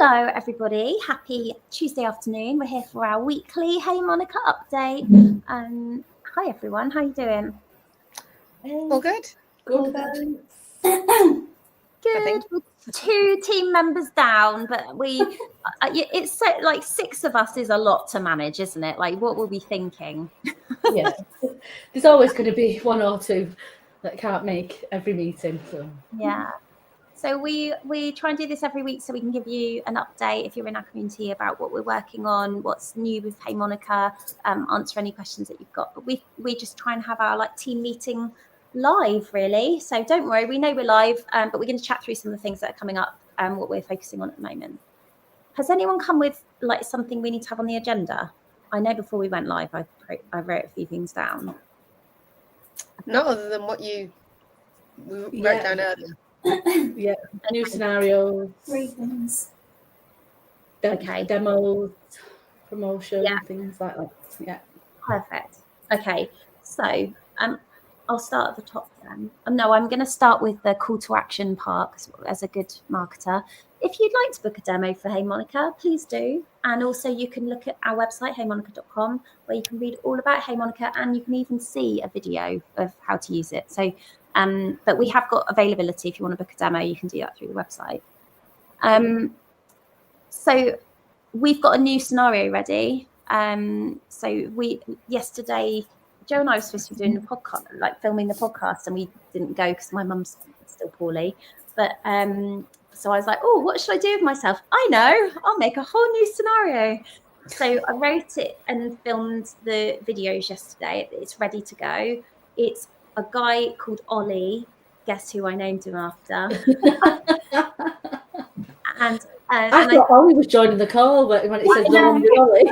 Hello, everybody. Happy Tuesday afternoon. We're here for our weekly Hey Monika update. Hi, everyone. How are you doing? All good. Good. Good. We're 2 team members down, but it's so like 6 of us is a lot to manage, isn't it? Like, what were we thinking? Yeah, there's always going to be 1 or 2 that can't make every meeting. So yeah. So we try and do this every week so we can give you an update if you're in our community about what we're working on, what's new with Hey Monika, answer any questions that you've got. But we just try and have our team meeting live, really. So don't worry, we know we're live, but we're going to chat through some of the things that are coming up and what we're focusing on at the moment. Has anyone come with something we need to have on the agenda? I know before we went live, I wrote a few things down. Not other than what you wrote down earlier. Yeah, new scenarios, 3 things. Okay. Demos, promotion, things like that. Yeah. Perfect. Okay, so I'll start at the top then. No, I'm going to start with the call to action part as a good marketer. If you'd like to book a demo for Hey Monika, please do. And also you can look at our website, heymonika.com, where you can read all about Hey Monika, and you can even see a video of how to use it. So, but we have got availability. If you want to book a demo, you can do that through the website. So we've got a new scenario ready. So yesterday, Joe and I were supposed to be doing the podcast, filming the podcast, and we didn't go because my mum's still poorly. But so I was like, oh, what should I do with myself? I know, I'll make a whole new scenario. So I wrote it and filmed the videos yesterday. It's ready to go. It's a guy called Olly. Guess who I named him after? And I thought Olly was joining the call, but when it says the one with Olly.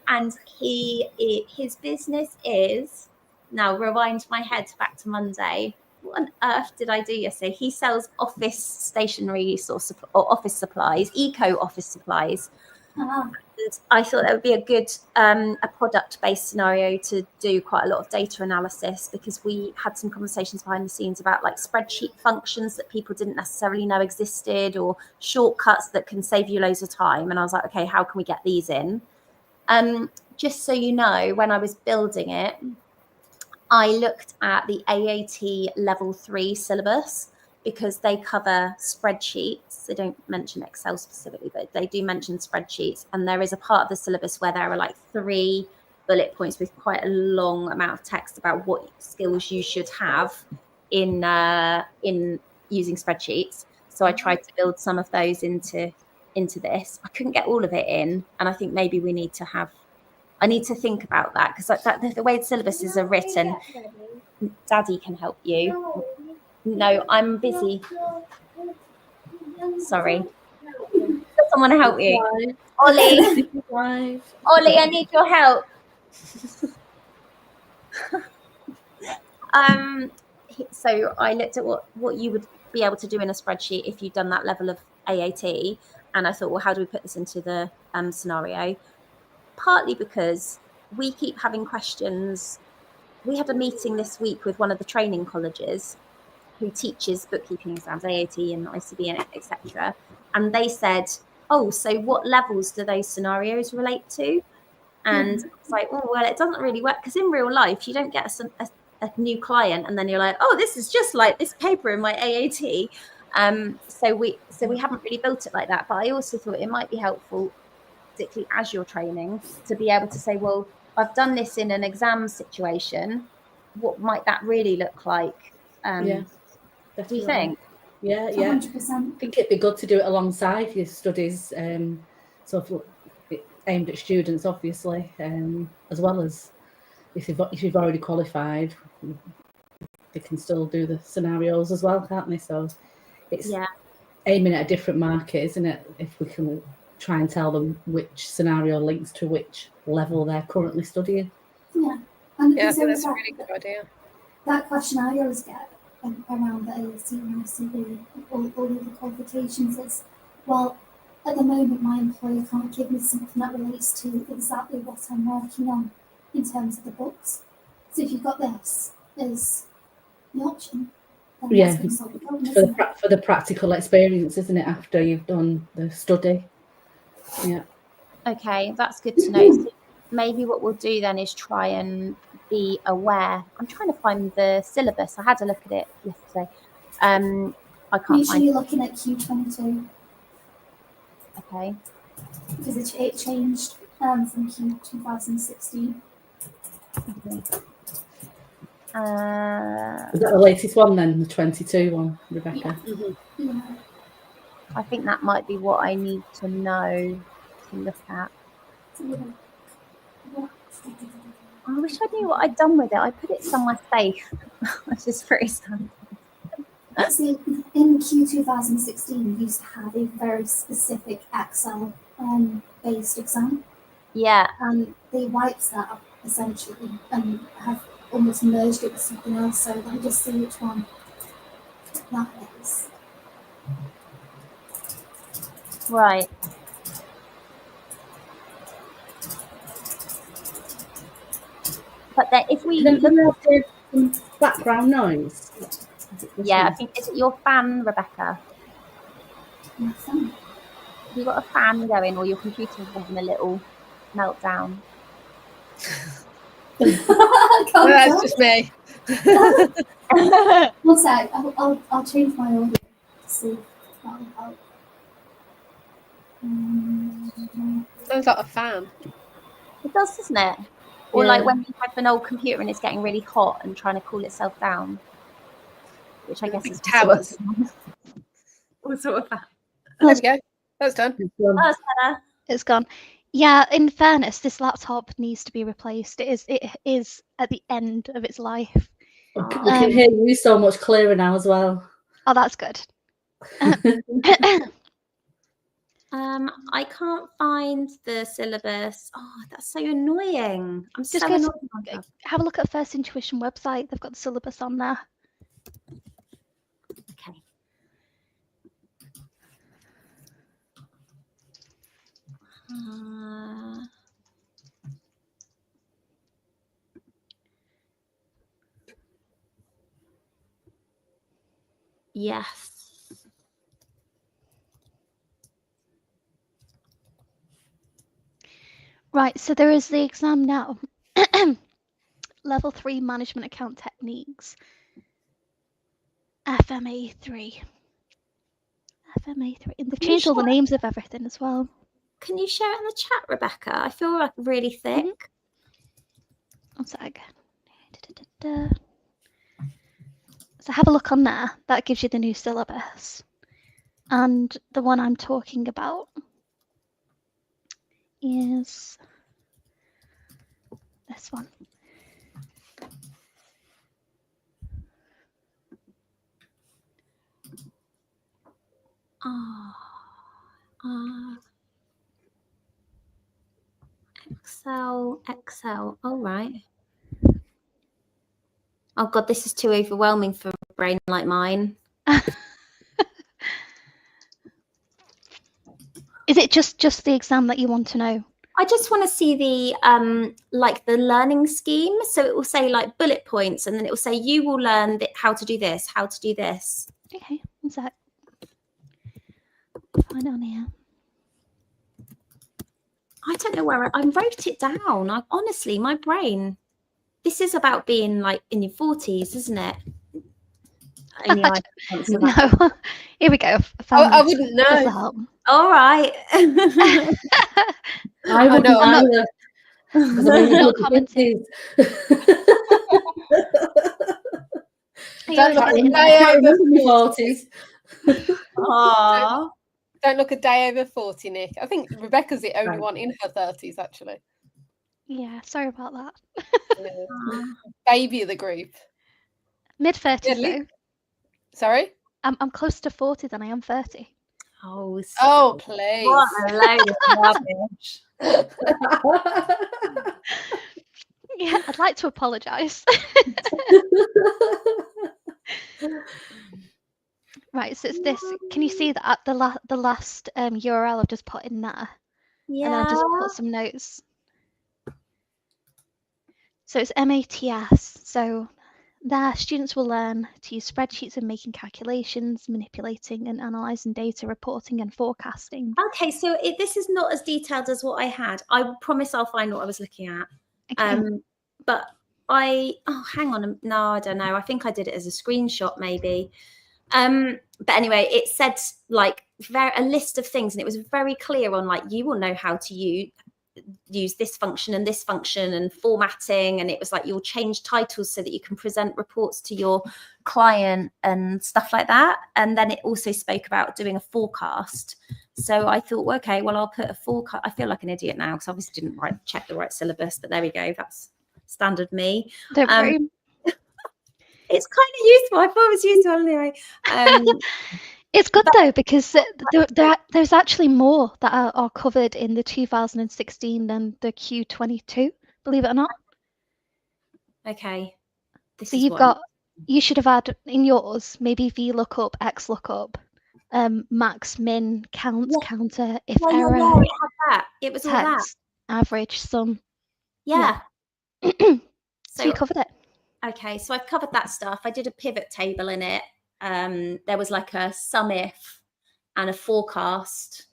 And his business is, now rewind my head back to Monday. What on earth did I do yesterday? He sells office stationery or office supplies, eco office supplies. And I thought that would be a good a product-based scenario to do quite a lot of data analysis, because we had some conversations behind the scenes about spreadsheet functions that people didn't necessarily know existed, or shortcuts that can save you loads of time. And I was like, okay, how can we get these in? Just so you know, when I was building it, I looked at the AAT level 3 syllabus, because they cover spreadsheets. They don't mention Excel specifically, but they do mention spreadsheets. And there is a part of the syllabus where there are 3 bullet points with quite a long amount of text about what skills you should have in using spreadsheets. So I tried to build some of those into this. I couldn't get all of it in, and I think maybe I need to think about that, because the way the syllabuses are written, Daddy can help you. No, I'm busy. Sorry. Does someone help you? Olly. Olly, I need your help. So I looked at what you would be able to do in a spreadsheet if you'd done that level of AAT, and I thought, well, how do we put this into the scenario? Partly because we keep having questions. We had a meeting this week with one of the training colleges who teaches bookkeeping exams, AAT and ICB and etc. And they said, oh, so what levels do those scenarios relate to? And it's like, oh, well, it doesn't really work, because in real life, you don't get a new client and then you're like, oh, this is just like this paper in my AAT. So we haven't really built it like that. But I also thought it might be helpful, particularly as you're training, to be able to say, well, I've done this in an exam situation. What might that really look like? Yeah, definitely. Do you think? Yeah. 100%. I think it'd be good to do it alongside your studies, aimed at students, obviously, as well as if you've already qualified, they can still do the scenarios as well, can't they? So it's aiming at a different market, isn't it? If we can try and tell them which scenario links to which level they're currently studying. Yeah, and I think that's a really good idea. That question I always get around the AAT and ICB, all the qualifications is, well, at the moment my employer can't give me something that relates to exactly what I'm working on in terms of the books. So if you've got this as the option, Yeah, that's going to solve the problem, isn't it? for the practical experience, isn't it? After you've done the study. Yeah. Okay, that's good to know. So maybe what we'll do then is try and be aware. I'm trying to find the syllabus. I had a look at it yesterday. I can't Make sure find it. you're looking at Q22 Okay. because it changed from Q 2016. Okay. Is that the latest one then, the 22 one, Rebecca? Yeah. I think that might be what I need to know to look at. I wish I knew what I'd done with it. I put it somewhere safe, which is pretty sad. See, in Q 2016, we used to have a very specific Excel based exam, Yeah. and they wiped that up essentially and have almost merged it with something else. So let me just see which one that is. Right. But then if we Then look, there's some background noise. yeah, I think, is it your fan, Rebecca? My phone. Have you got a fan going, or your computer's having a little meltdown? No, that's just me. One sec, I'll change my audio to see if that'll help. Sounds like a fan. It does, doesn't it? Or Yeah. like when you have an old computer and it's getting really hot and trying to cool itself down, which I guess is Towers. also a fan. There we go. That's done. Oh, it's better. It's gone. Yeah, in fairness, this laptop needs to be replaced. It is at the end of its life. We can hear you so much clearer now as well. Oh, that's good. I can't find the syllabus. Oh, that's so annoying. I'm Just so go annoyed. to, have a look at First Intuition website. They've got the syllabus on there. Okay. Yes. Right, so there is the exam now. Level 3 Management Account Techniques. FMA3. FMA3. And they've changed all the names of everything as well. Can you share it in the chat, Rebecca? I feel like really thick. One sec. So have a look on there. That gives you the new syllabus. And the one I'm talking about is this one. Excel. All right. Oh God, this is too overwhelming for a brain like mine. Is it just the exam that you want to know? I just want to see the like the learning scheme. So it will say like bullet points, and then it will say you will learn how to do this, how to do this. Okay, one sec. Find it on here. I don't know where I wrote it down. Honestly, my brain. This is about being like in your 40s, isn't it? Only I answer that. No. Here we go. I wouldn't know. This'll help. All right. I wouldn't know, I'm either. 'Cause I'm in No the commenting. 50s. Don't look I a can't day over remember my 40s. Aww. Don't look a day over 40, Nick. I think Rebecca's the only one in her 30s, actually. Yeah, sorry about that. Baby of the group. Mid-30s Yeah, though. Sorry? I'm closer to 40 than I am 30. Oh, please. What a load of rubbish. Yeah, I'd like to apologise. Right, so it's this. Can you see that the last URL I've just put in there? Yeah. And then I've just put some notes. So it's MATS. So There, students will learn to use spreadsheets in making calculations, manipulating and analysing data, reporting and forecasting. Okay, so this is not as detailed as what I had. I promise I'll find what I was looking at. Okay. But hang on. No, I don't know. I think I did it as a screenshot maybe. But anyway, it said like a list of things, and it was very clear on like, you will know how to use this function and formatting, and it was like, you'll change titles so that you can present reports to your client and stuff like that. And then it also spoke about doing a forecast. So I thought, well, okay, well, I'll put a forecast. I feel like an idiot now because I obviously didn't check the right syllabus, but there we go. That's standard me. Don't worry. It's kind of useful. I thought it was useful anyway. It's good though, because there's actually more that are covered in the 2016 than the Q22, believe it or not. Okay. So you should have had in yours, maybe VLOOKUP, XLOOKUP, max, min, count, counter, if error, it had that. It was all that. text, average, sum. Yeah. So you covered it. Okay, so I've covered that stuff. I did a pivot table in it. There was like a sum if and a forecast,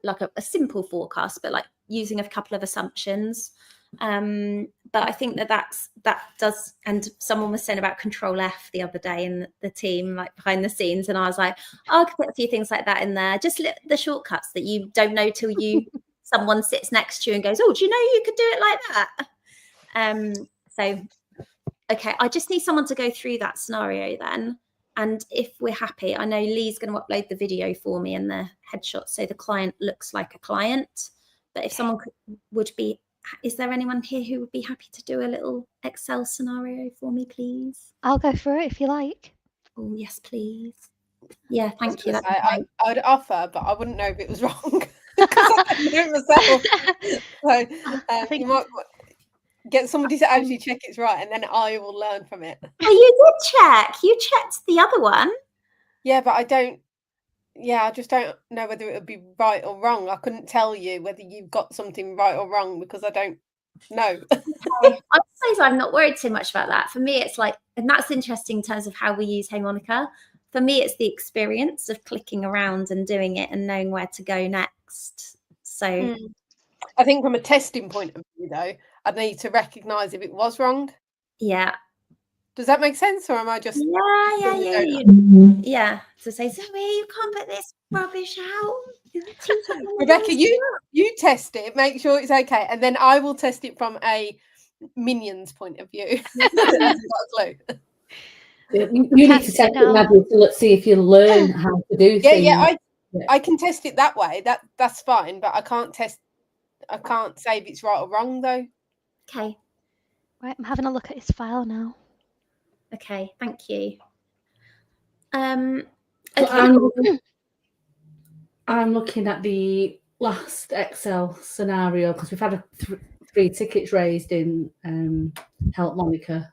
like a simple forecast, but like using a couple of assumptions. But I think that does, and someone was saying about Control F the other day in the team, like behind the scenes, and I was like, I could put a few things like that in there, just the shortcuts that you don't know till someone sits next to you and goes, oh, do you know you could do it like that? So okay, I just need someone to go through that scenario then. And if we're happy, I know Lee's going to upload the video for me and the headshot so the client looks like a client. But if someone is there anyone here who would be happy to do a little Excel scenario for me, please? I'll go through it if you like. Oh, yes, please. Yeah, thank you. I would offer, but I wouldn't know if it was wrong because I didn't do it myself. So you might get somebody to actually check it's right, and then I will learn from it. Oh, you did check. You checked the other one. Yeah, but I don't. Yeah, I just don't know whether it would be right or wrong. I couldn't tell you whether you've got something right or wrong because I don't know. I suppose I'm not worried too much about that. For me, it's like, and that's interesting in terms of how we use Hey Monika. For me, it's the experience of clicking around and doing it and knowing where to go next. So I think from a testing point of view, though, I'd need to recognise if it was wrong. Yeah. Does that make sense, or am I just? Yeah. To say, Zoe, you can't put this rubbish out. Rebecca, you test it, make sure it's okay, and then I will test it from a minion's point of view. You need to test it, Nadia, so let's see if you learn how to do things. Yeah, I can test it that way. That's fine, but I can't say if it's right or wrong though. Okay. Right, I'm having a look at his file now. Okay, thank you. Okay. I'm looking at the last Excel scenario because we've had 3 tickets raised in Help Monika.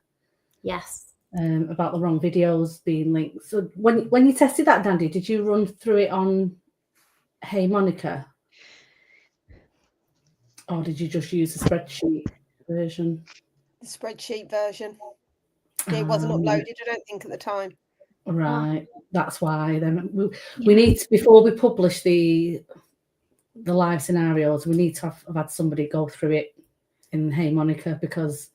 Yes. About the wrong videos being linked. So when you tested that, Dandy, did you run through it on Hey Monika? Or did you just use the spreadsheet version? The spreadsheet version. It wasn't uploaded, I don't think, at the time. Right, that's why. Then we need to, before we publish the live scenarios, we need to have had somebody go through it in Hey Monika, because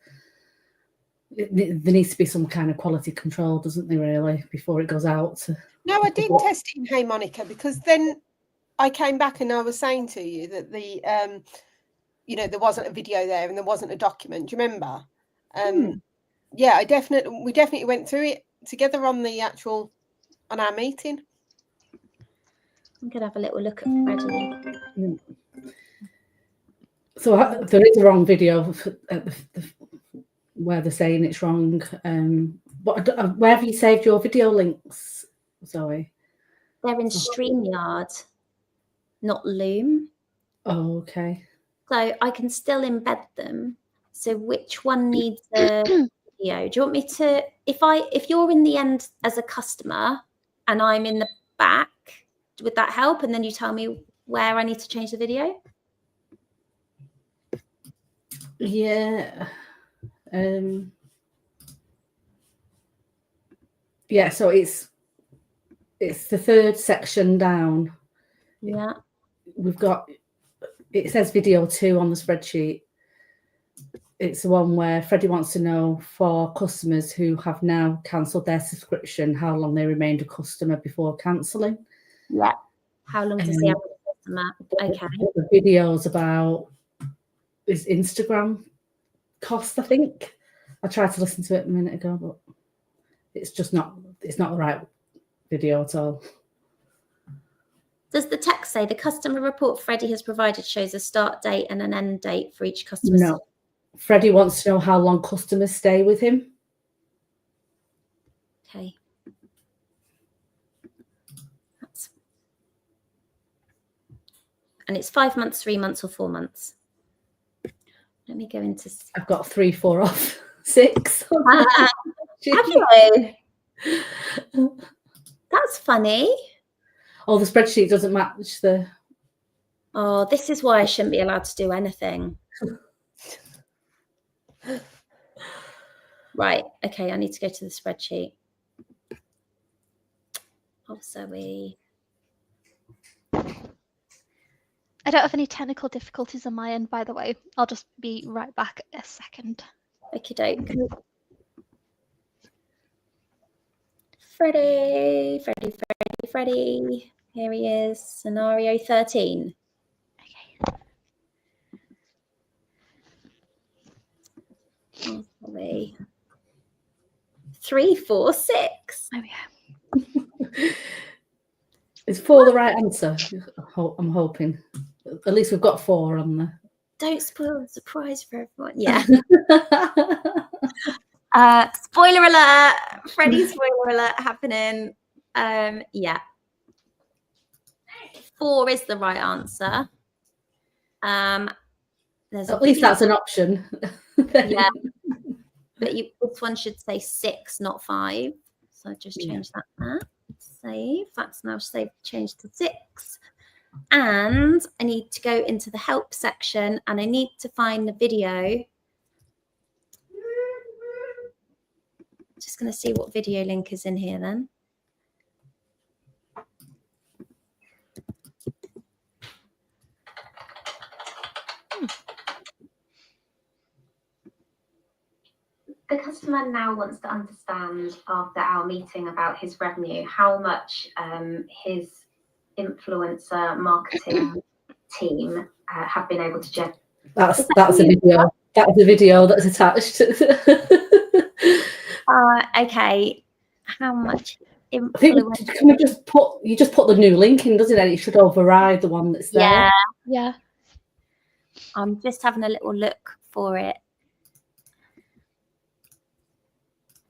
there needs to be some kind of quality control, doesn't there, really, before it goes out? No, I did test it in Hey Monika, because then I came back and I was saying to you that the there wasn't a video there and there wasn't a document. Do you remember? Yeah, we definitely went through it together on our meeting. I'm gonna have a little look at readily. So there is a wrong video where they're saying it's wrong. But where have you saved your video links, Zoe? They're in StreamYard, not Loom. Oh, okay. So I can still embed them. So which one needs a video? Do you want me to, if you're in the end as a customer and I'm in the back, would that help? And then you tell me where I need to change the video? Yeah. Yeah, so it's the third section down. Yeah. We've got, it says video 2 on the spreadsheet. It's the one where Freddie wants to know for customers who have now cancelled their subscription, how long they remained a customer before cancelling. Yeah. How long does he have a customer? Okay. The video's about his Instagram cost, I think. I tried to listen to it a minute ago, but it's not the right video at all. Does the text say the customer report Freddie has provided shows a start date and an end date for each customer? No. Freddie wants to know how long customers stay with him. Okay. And it's 5 months, 3 months, or 4 months. Let me go into. I've got 3, 4 off 6. Have you? That's funny. Oh, the spreadsheet doesn't match the. Oh, this is why I shouldn't be allowed to do anything. Right. Okay, I need to go to the spreadsheet. Oh, Zoe. I don't have any technical difficulties on my end, by the way. I'll just be right back a second. Okie doke. Freddie. Here he is. Scenario 13. Okay. Oh, sorry. 3, 4, 6. There we go. Is 4 the right answer? I'm hoping. At least we've got 4 on there. Don't spoil the surprise for everyone. Yeah. Spoiler alert. Freddie spoiler alert happening. Yeah. 4 is the right answer. At least that's an option. Yeah. But this one should say 6, not 5. So just change that there. Save. That's now saved, changed to 6. And I need to go into the help section and I need to find the video. Just going to see what video link is in here then. The customer now wants to understand, after our meeting about his revenue, how much his influencer marketing team have been able to generate. That's a video. That's a video that's attached. Okay. How much influence? I think can we just put the new link in, doesn't it? It should override the one that's there. Yeah. Yeah. I'm just having a little look for it.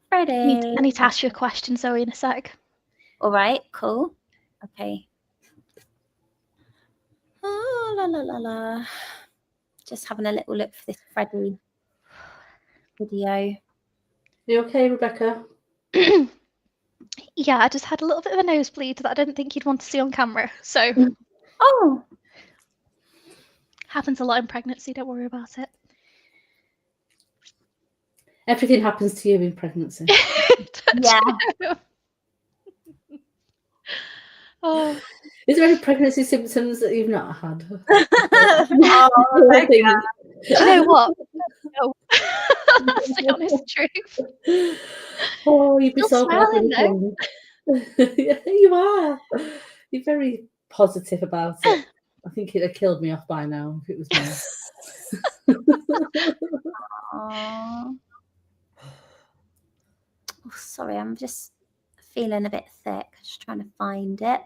Freddie. I need to ask you a question, Zoe, in a sec. All right, cool. Okay. Oh, la, la, la, la. Just having a little look for this Freddie video. You okay, Rebecca? Yeah, I just had a little bit of a nosebleed that I didn't think you'd want to see on camera. So, oh, happens a lot in pregnancy. Don't worry about it. Everything happens to you in pregnancy. yeah. Oh. Is there any pregnancy symptoms that you've not had? Oh, you know what? No. That's the honest truth. Oh, you'd be Still so happy. smiling, Yeah, you are. You're very positive about it. I think it'd have killed me off by now if it was me. Oh, sorry, I'm just feeling a bit thick. Just trying to find it.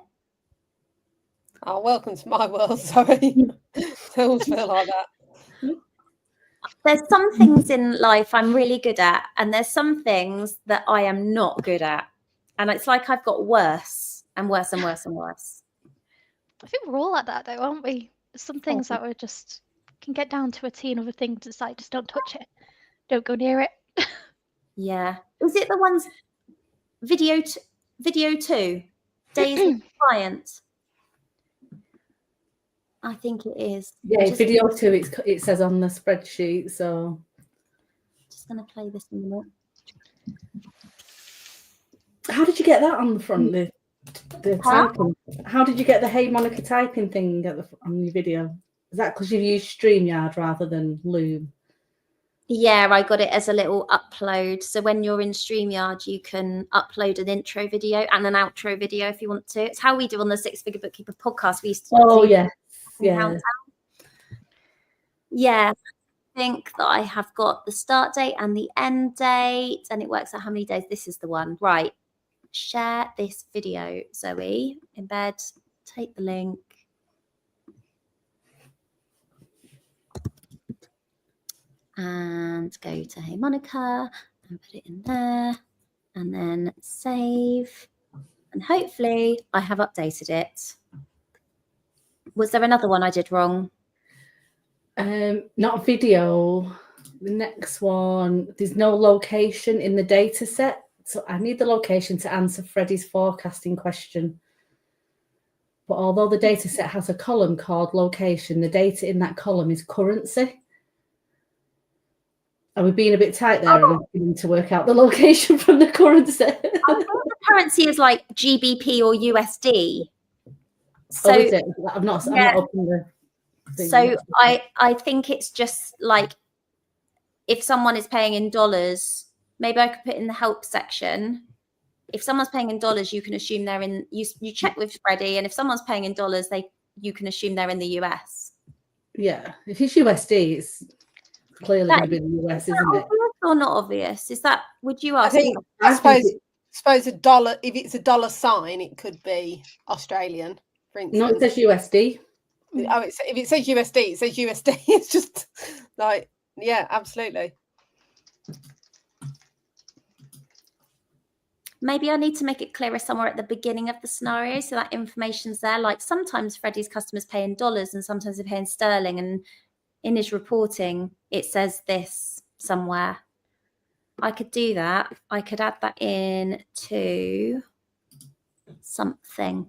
Oh, welcome to my world, sorry. I always feel like that. There's some things in life I'm really good at, and there's some things that I am not good at. And it's like I've got worse and worse and worse and worse. I think we're all like that, though, aren't we? There's some things that we just can get down to a T, and other things it's like, just don't touch it. Don't go near it. Yeah. Is it the ones video 2? Days with clients? I think it is. Yeah, video 2, it says on the spreadsheet, so. Just going to play this in a minute. How did you get that on the front? The typing. How did you get the Hey Monica typing thing on your video? Is that because you've used StreamYard rather than Loom? Yeah, I got it as a little upload. So when you're in StreamYard, you can upload an intro video and an outro video if you want to. It's how we do on the Six Figure Bookkeeper podcast. We used to do yeah. Countdown. Yeah, I think that I have got the start date and the end date, and it works out how many days. This is the one. Right. Share this video, Zoe. Embed, take the link. And go to Hey Monica and put it in there and then save. And hopefully I have updated it. Was there another one I did wrong? Not video. The next one, there's no location in the data set. So I need the location to answer Freddie's forecasting question. But although the data set has a column called location, the data in that column is currency. Are we being a bit tight there? Are we need to work out the location from the currency? I think the currency is like GBP or USD. So is it? I'm not opening the thing. So I think it's just like if someone is paying in dollars, maybe I could put in the help section. If someone's paying in dollars, you can assume they're in. You check with Freddie, and if someone's paying in dollars, you can assume they're in the US. Yeah, if it's USD, it's clearly going to be the US, isn't it? Or not obvious? Is that? Would you ask? I suppose a dollar. If it's a dollar sign, it could be Australian, for instance. No, it says USD. Oh, if it says USD, it says USD. It's just like, yeah, absolutely. Maybe I need to make it clearer somewhere at the beginning of the scenario so that information's there. Like sometimes Freddie's customers pay in dollars and sometimes they pay in sterling. And in his reporting, it says this somewhere. I could do that. I could add that in to something.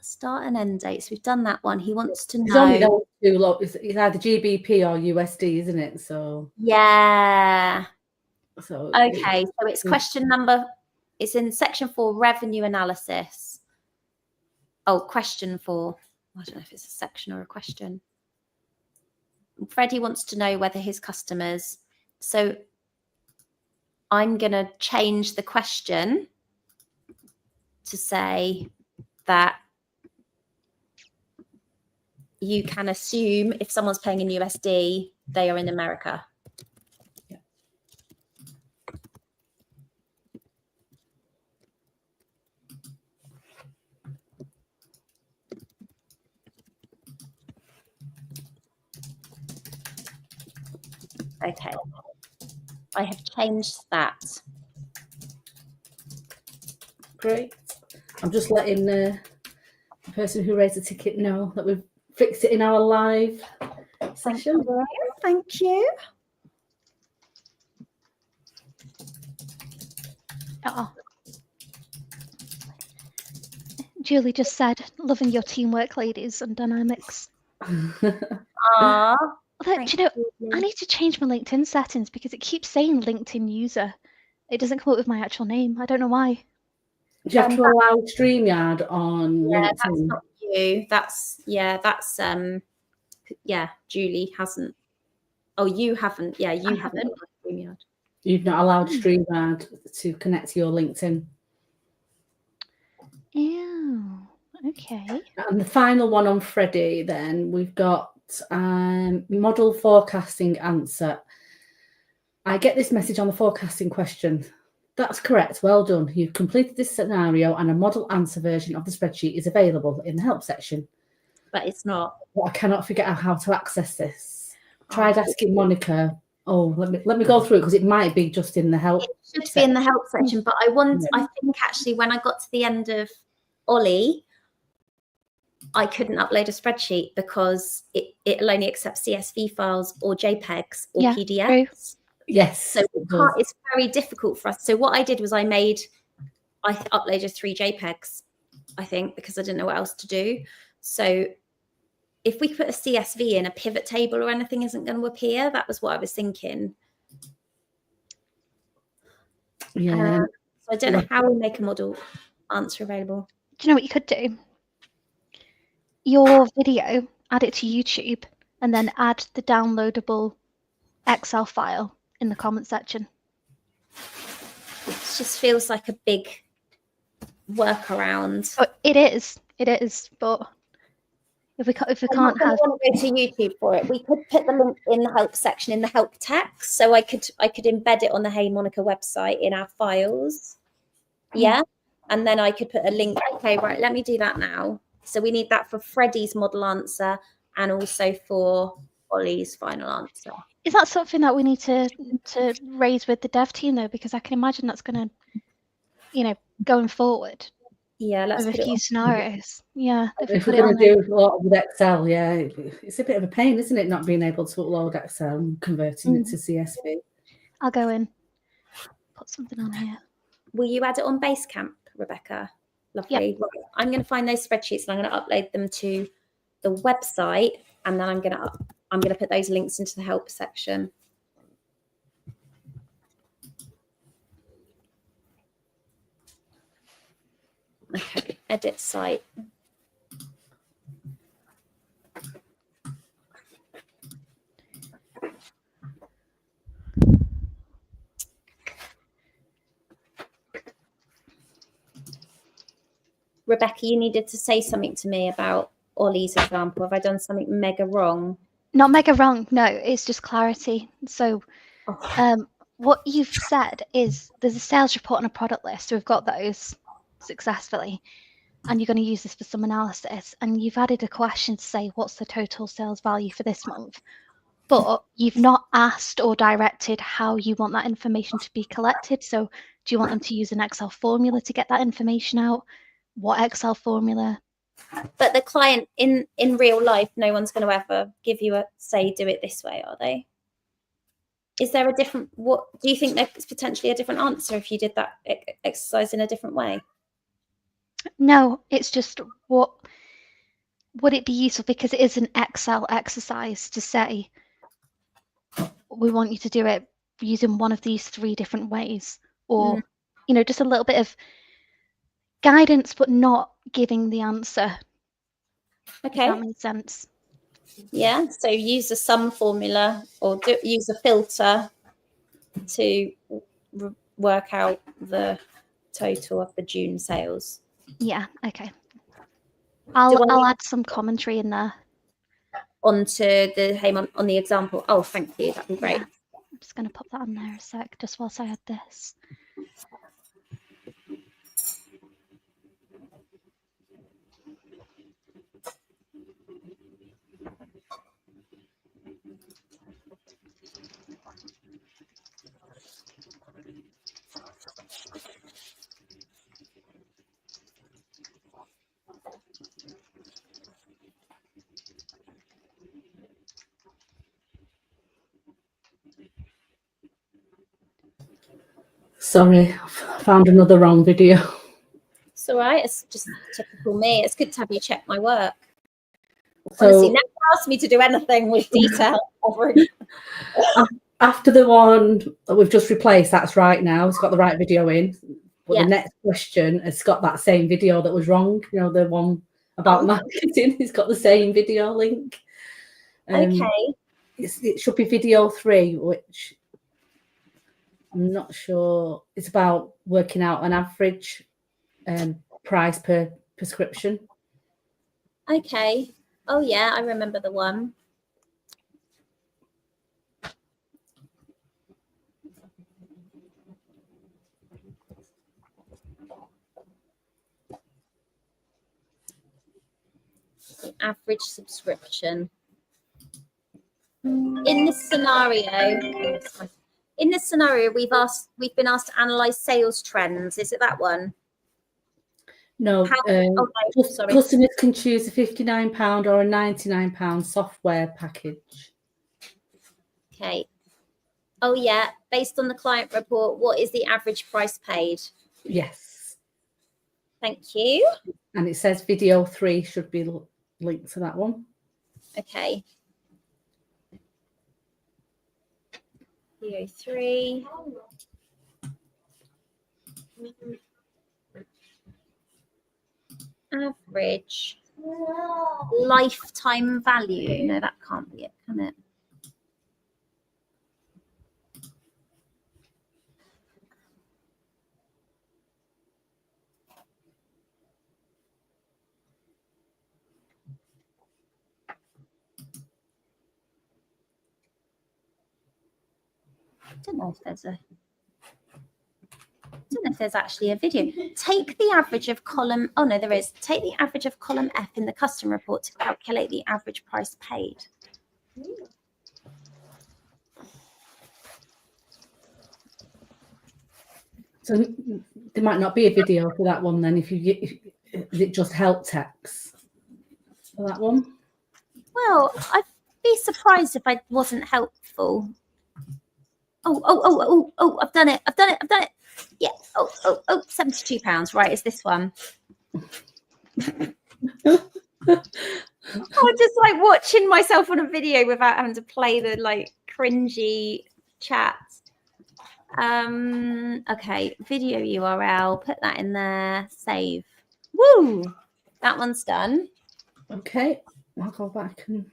Start and end dates. We've done that one. He wants to know. It's only those two. It's either GBP or USD, isn't it? So yeah. So okay. So it's question number. It's in section 4, revenue analysis. Oh, question 4. I don't know if it's a section or a question. Freddie wants to know whether his customers. So I'm going to change the question to say that you can assume if someone's paying in USD, they are in America. Yeah. Okay. I have changed that. Great. I'm just letting the person who raised the ticket know that we've fixed it in our live session. Thank you. Oh. Julie just said, loving your teamwork, ladies, and dynamics. Aww. Although, do you know, I need to change my LinkedIn settings because it keeps saying LinkedIn user. It doesn't come up with my actual name. I don't know why. Do you have to allow StreamYard on LinkedIn? That's not you. That's Julie hasn't. Oh, you haven't. Yeah, you haven't. You've not allowed StreamYard to connect to your LinkedIn. Ew. Okay. And the final one on Freddie, then we've got model forecasting answer. I get this message on the forecasting question. That's correct. Well done. You've completed this scenario and a model answer version of the spreadsheet is available in the help section. But it's not. But I cannot figure out how to access this. Tried asking Monica. Oh, let me go through it because it might be just in the help. It should be in the help section, but I think actually when I got to the end of Olly, I couldn't upload a spreadsheet because it'll only accept CSV files or JPEGs or PDFs. True. Yes. So it's very difficult for us. So what I did was I uploaded 3 JPEGs, I think, because I didn't know what else to do. So if we put a CSV in, a pivot table or anything isn't going to appear. That was what I was thinking. Yeah. I don't know how we make a model answer available. Do you know what you could do? Your video, add it to YouTube, and then add the downloadable Excel file in the comment section. It just feels like a big workaround. Oh, it is, but if we can't have, want to go to YouTube for it. We could put the link in the help section in the help text, so I could embed it on the Hey Monika website in our files. Yeah, and then I could put a link. Okay, right. Let me do that now. So we need that for Freddie's model answer and also for Olly's final answer. Is that something that we need to raise with the dev team though? Because I can imagine that's going to, going forward. Yeah, let's with put a few scenarios. Yeah, if we're going to do a lot with Excel, yeah, it's a bit of a pain, isn't it? Not being able to upload Excel and converting it to CSV. I'll go in, put something on here. Will you add it on Basecamp, Rebecca? Lovely. Yep. Right. I'm going to find those spreadsheets and I'm going to upload them to the website, and then I'm going to put those links into the help section. Okay, edit site. Rebecca, you needed to say something to me about Olly's example. Have I done something mega wrong? Not mega wrong. No, it's just clarity. So, what you've said is there's a sales report and a product list. So we've got those successfully, and you're going to use this for some analysis. And you've added a question to say what's the total sales value for this month, but you've not asked or directed how you want that information to be collected. So, do you want them to use an Excel formula to get that information out? What Excel formula? But the client in real life, no one's going to ever give you do it this way, are they? Is there a different, what do you think there's potentially a different answer if you did that exercise in a different way? No, it's just what would it be useful, because it is an Excel exercise, to say we want you to do it using one of these 3 different ways, or just a little bit of guidance but not giving the answer. Okay, if that makes sense. Yeah, so use a sum formula or use a filter to work out the total of the June sales. Yeah, okay. I'll add some commentary in there onto the on the example. Oh, thank you. That'd be great. Yeah. I'm just going to pop that on there a sec, just whilst I add this. Sorry, I found another wrong video. It's all right. It's just typical me. It's good to have you check my work. So, honestly, never asked me to do anything with detail ever again. After the one that we've just replaced, that's right now. It's got the right video in. But the next question has got that same video that was wrong. You know, the one about marketing. It's got the same video link. Okay. It should be video 3, which I'm not sure. It's about working out an average price per prescription. Okay. Oh, yeah, I remember the one. The average subscription. In this scenario, we've been asked to analyze sales trends. Is it that one? No, customers can choose a £59 or a £99 software package. Okay. Oh, yeah. Based on the client report, what is the average price paid? Yes. Thank you. And it says video 3 should be linked to that one. Okay. Video 3. Average lifetime value. No, that can't be it, can it? I don't know if there's actually a video. Take the average of column. Oh no, there is. Take the average of column F in the customer report to calculate the average price paid. So there might not be a video for that one then. Is it just help text for that one? Well, I'd be surprised if I wasn't helpful. Oh, I've done it. Yeah. Oh, £72. Right, it's this one. I'm just like watching myself on a video without having to play the like cringy chat. Okay, video URL, put that in there, save. Woo! That one's done. Okay, I'll go back and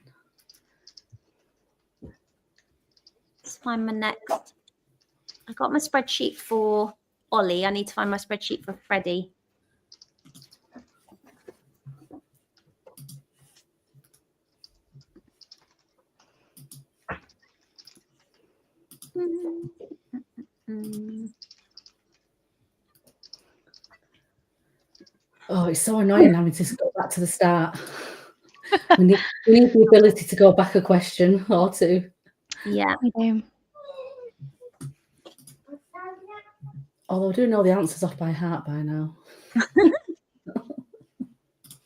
let's find my next. I got my spreadsheet for Olly. I need to find my spreadsheet for Freddie. Oh, it's so annoying having to go back to the start. we need the ability to go back a question or two. Yeah, We do. Although I do know the answers off by heart by now. To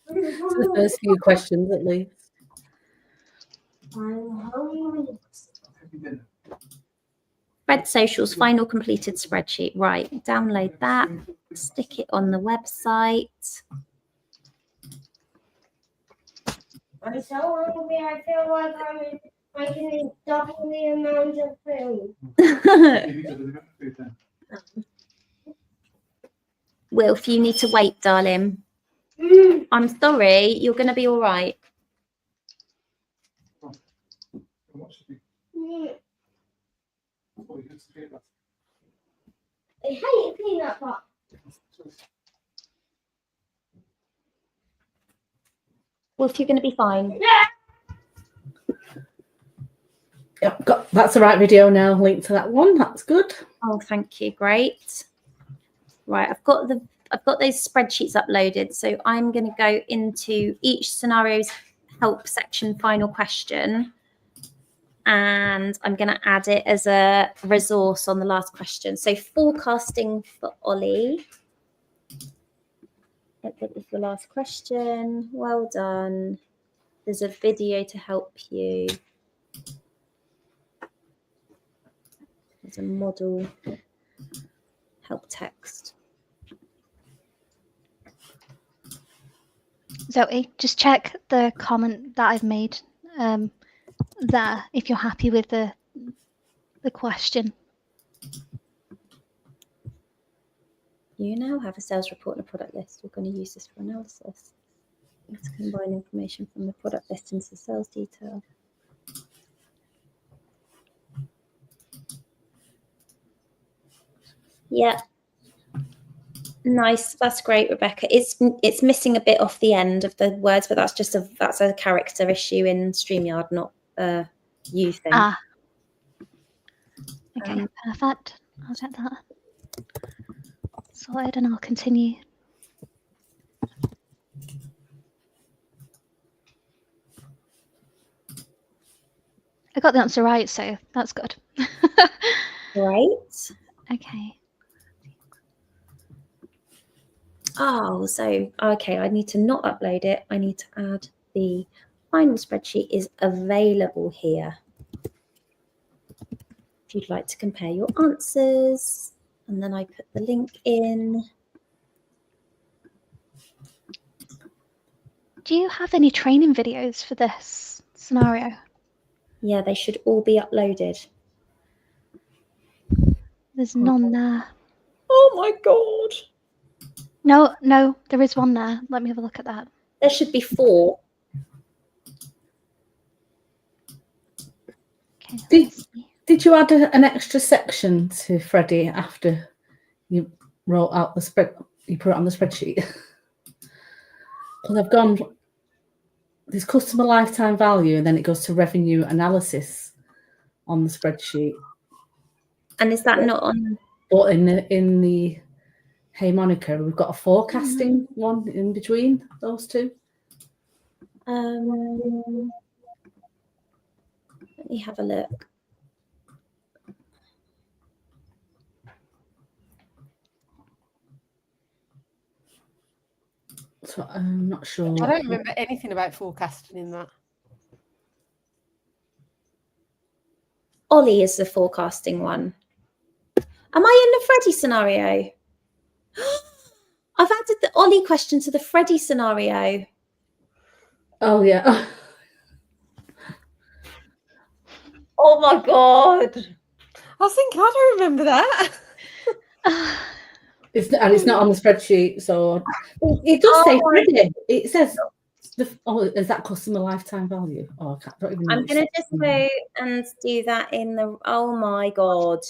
the first few questions, at least. Red Social's final completed spreadsheet. Right, download that, stick it on the website. I'm so hungry, I feel like I'm making double the amount of food. Wilf, you need to wait, darling. I'm sorry, you're going to be all right. I hate peanut butter. Wilf, you're going to be fine. Yep, that's the right video now. Link to that one. That's good. Oh, thank you. Great. Right, I've got those spreadsheets uploaded. So I'm going to go into each scenario's help section final question. And I'm going to add it as a resource on the last question. So forecasting for Olly. That was the last question. Well done. There's a video to help you. There's a model help text. Zoe, just check the comment that I've made there if you're happy with the question. You now have a sales report and a product list. We're going to use this for analysis. Let's combine information from the product list into the sales detail. Yeah. Nice. That's great, Rebecca. It's missing a bit off the end of the words, but that's just that's a character issue in StreamYard, not a you thing. Ah. Okay, perfect. I'll get that sorted and I'll continue. I got the answer right, so that's good. Great. Okay. Oh, so, okay, I need to not upload it. I need to add the final spreadsheet is available here. If you'd like to compare your answers, and then I put the link in. Do you have any training videos for this scenario? Yeah, they should all be uploaded. There's none there. Oh Oh my god. No, there is one there. Let me have a look at that. There should be 4. Okay, Did you add an extra section to Freddie after you wrote out the spread? You put it on the spreadsheet. Because I've gone. There's customer lifetime value, and then it goes to revenue analysis on the spreadsheet. And is that not on? But in the Hey Monica, we've got a forecasting one in between those two. Let me have a look. So I'm not sure. I don't remember anything about forecasting in that. Olly is the forecasting one. Am I in the Freddie scenario? I've added the Olly question to the Freddie scenario. Oh yeah. Oh my god. I think I don't remember that. It's not on the spreadsheet, so it does say Freddie. It says is that customer lifetime value? Oh, I don't even know. I'm gonna just go and do that in the. Oh my god.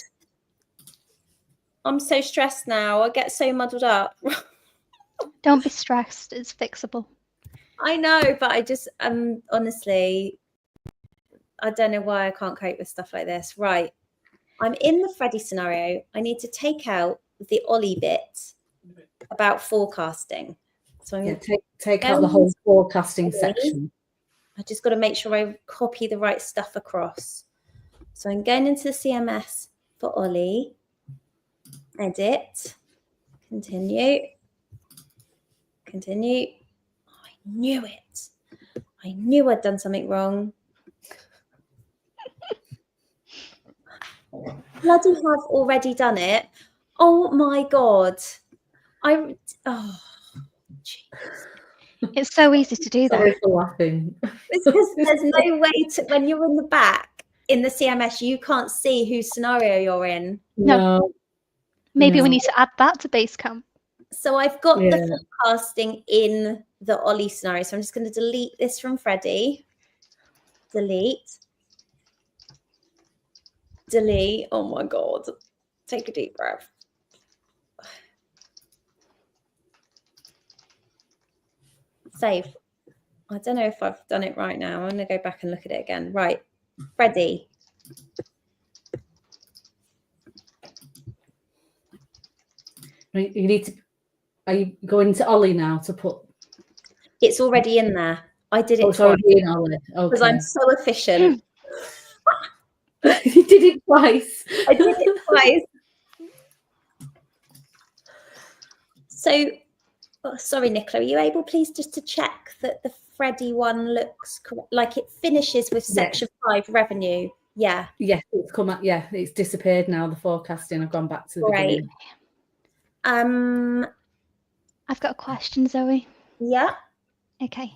I'm so stressed now. I get so muddled up. Don't be stressed. It's fixable. I know, but I just honestly, I don't know why I can't cope with stuff like this. Right. I'm in the Freddie scenario. I need to take out the Olly bit about forecasting. So I'm going to take out the whole forecasting section. I just got to make sure I copy the right stuff across. So I'm going into the CMS for Olly. Edit. Continue. Continue. Oh, I knew it. I knew I'd done something wrong. Bloody have already done it. Oh my god. It's so easy to do that. Sorry for laughing. It's because there's no way to, when you're in the back in the CMS, you can't see whose scenario you're in. No. Maybe we need to add that to Basecamp. So I've got the forecasting in the Olly scenario. So I'm just going to delete this from Freddie. Delete. Delete. Oh my god. Take a deep breath. Save. I don't know if I've done it right now. I'm going to go back and look at it again. Right. Freddie. You need to. Are you going to Olly now to put? It's already in there. I did it twice. Already in Olly. Because I'm so efficient. You did it twice. I did it twice. So, sorry, Nicola, are you able, please, just to check that the Freddie one looks correct? Like it finishes with section 5 revenue. Yeah. Yes, it's come out. Yeah, it's disappeared now. The forecasting. I've gone back to the beginning. I've got a question, Zoe. Yeah. Okay.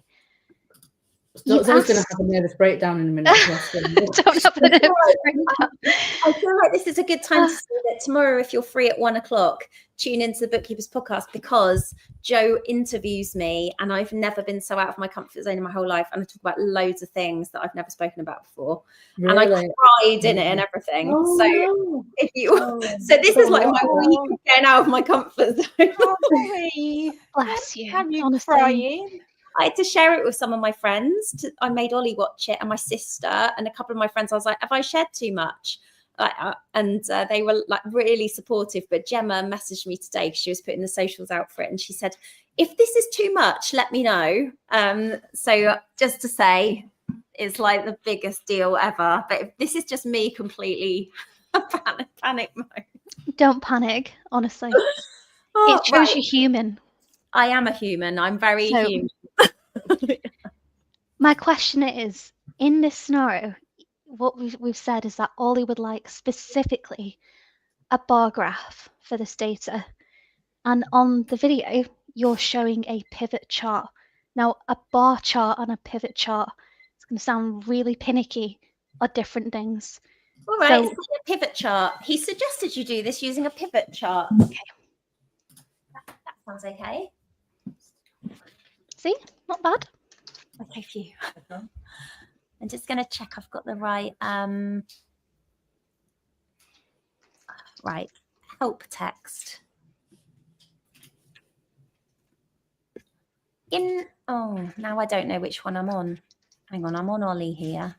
Zoe's going to have a nervous breakdown in a minute. Don't have a nervous breakdown. I feel like this is a good time to say that tomorrow, if you're free at 1:00, tune into the Bookkeepers podcast, because Joe interviews me and I've never been so out of my comfort zone in my whole life. And I talk about loads of things that I've never spoken about before. Really? And I cried in it and everything. Oh, so no. if you, so this is like my week of getting out of my comfort zone. Bless you. Have you honestly. crying? I had to share it with some of my friends. I made Olly watch it and my sister and a couple of my friends. I was like, have I shared too much? And they were like really supportive. But Gemma messaged me today because she was putting the socials out for it. And she said, if this is too much, let me know. So just to say, it's like the biggest deal ever. But if this is just me completely panic mode. Don't panic, honestly. It shows you're human. I am a human. I'm very human. My question is, in this scenario, what we've said is that Olly would like specifically a bar graph for this data. And on the video, you're showing a pivot chart. Now, a bar chart and a pivot chart, it's going to sound really pinicky, are different things. All right, so, it's like a pivot chart. He suggested you do this using a pivot chart. Okay. Sounds okay. See, not bad. Okay, phew. I'm just going to check I've got the right right help text. Now I don't know which one I'm on. Hang on, I'm on Olly here.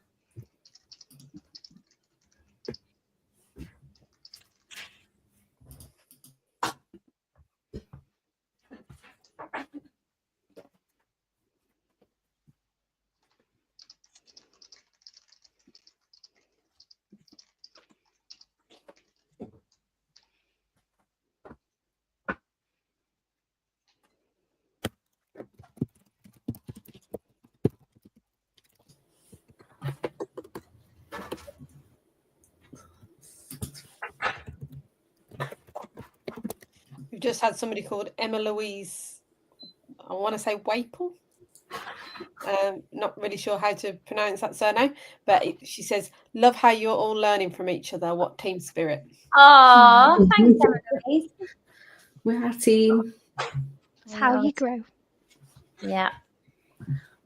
We've just had somebody called Emma Louise, I want to say Waple. Not really sure how to pronounce that surname, but she says, love how you're all learning from each other. What team spirit. Oh, thanks, Emily. We're our team. It's how you grow. Yeah.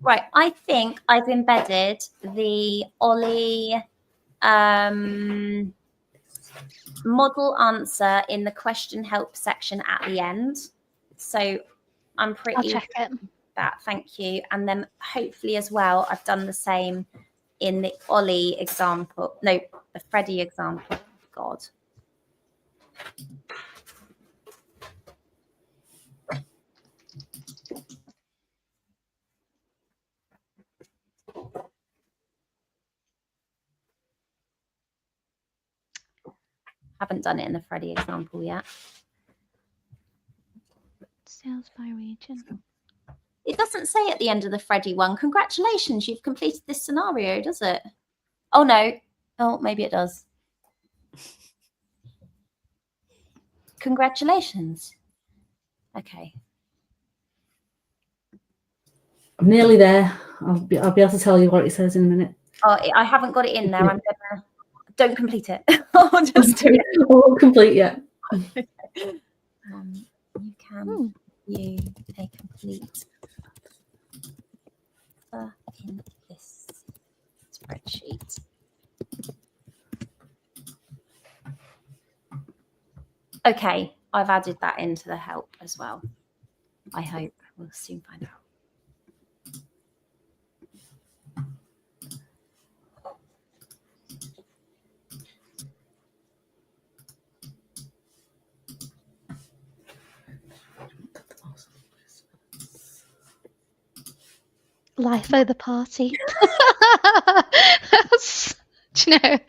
Right. I think I've embedded the Olly model answer in the question help section at the end. So I'm pretty I'll check it. That. Thank you. And then hopefully as well, I've done the same in the Olly example. No, the Freddie example. God. Haven't done it in the Freddie example yet. Sales by region. It doesn't say at the end of the Freddie one, congratulations, you've completed this scenario, does it? Oh, no. Oh, maybe it does. Congratulations. Okay. I'm nearly there. I'll be able to tell you what it says in a minute. Oh, I haven't got it in there. I'm gonna. Don't complete it. I'll just do it. I won't complete yet. You can view a complete in this spreadsheet. Okay, I've added that into the help as well. I hope we'll soon find out. Life of the party. Do you know?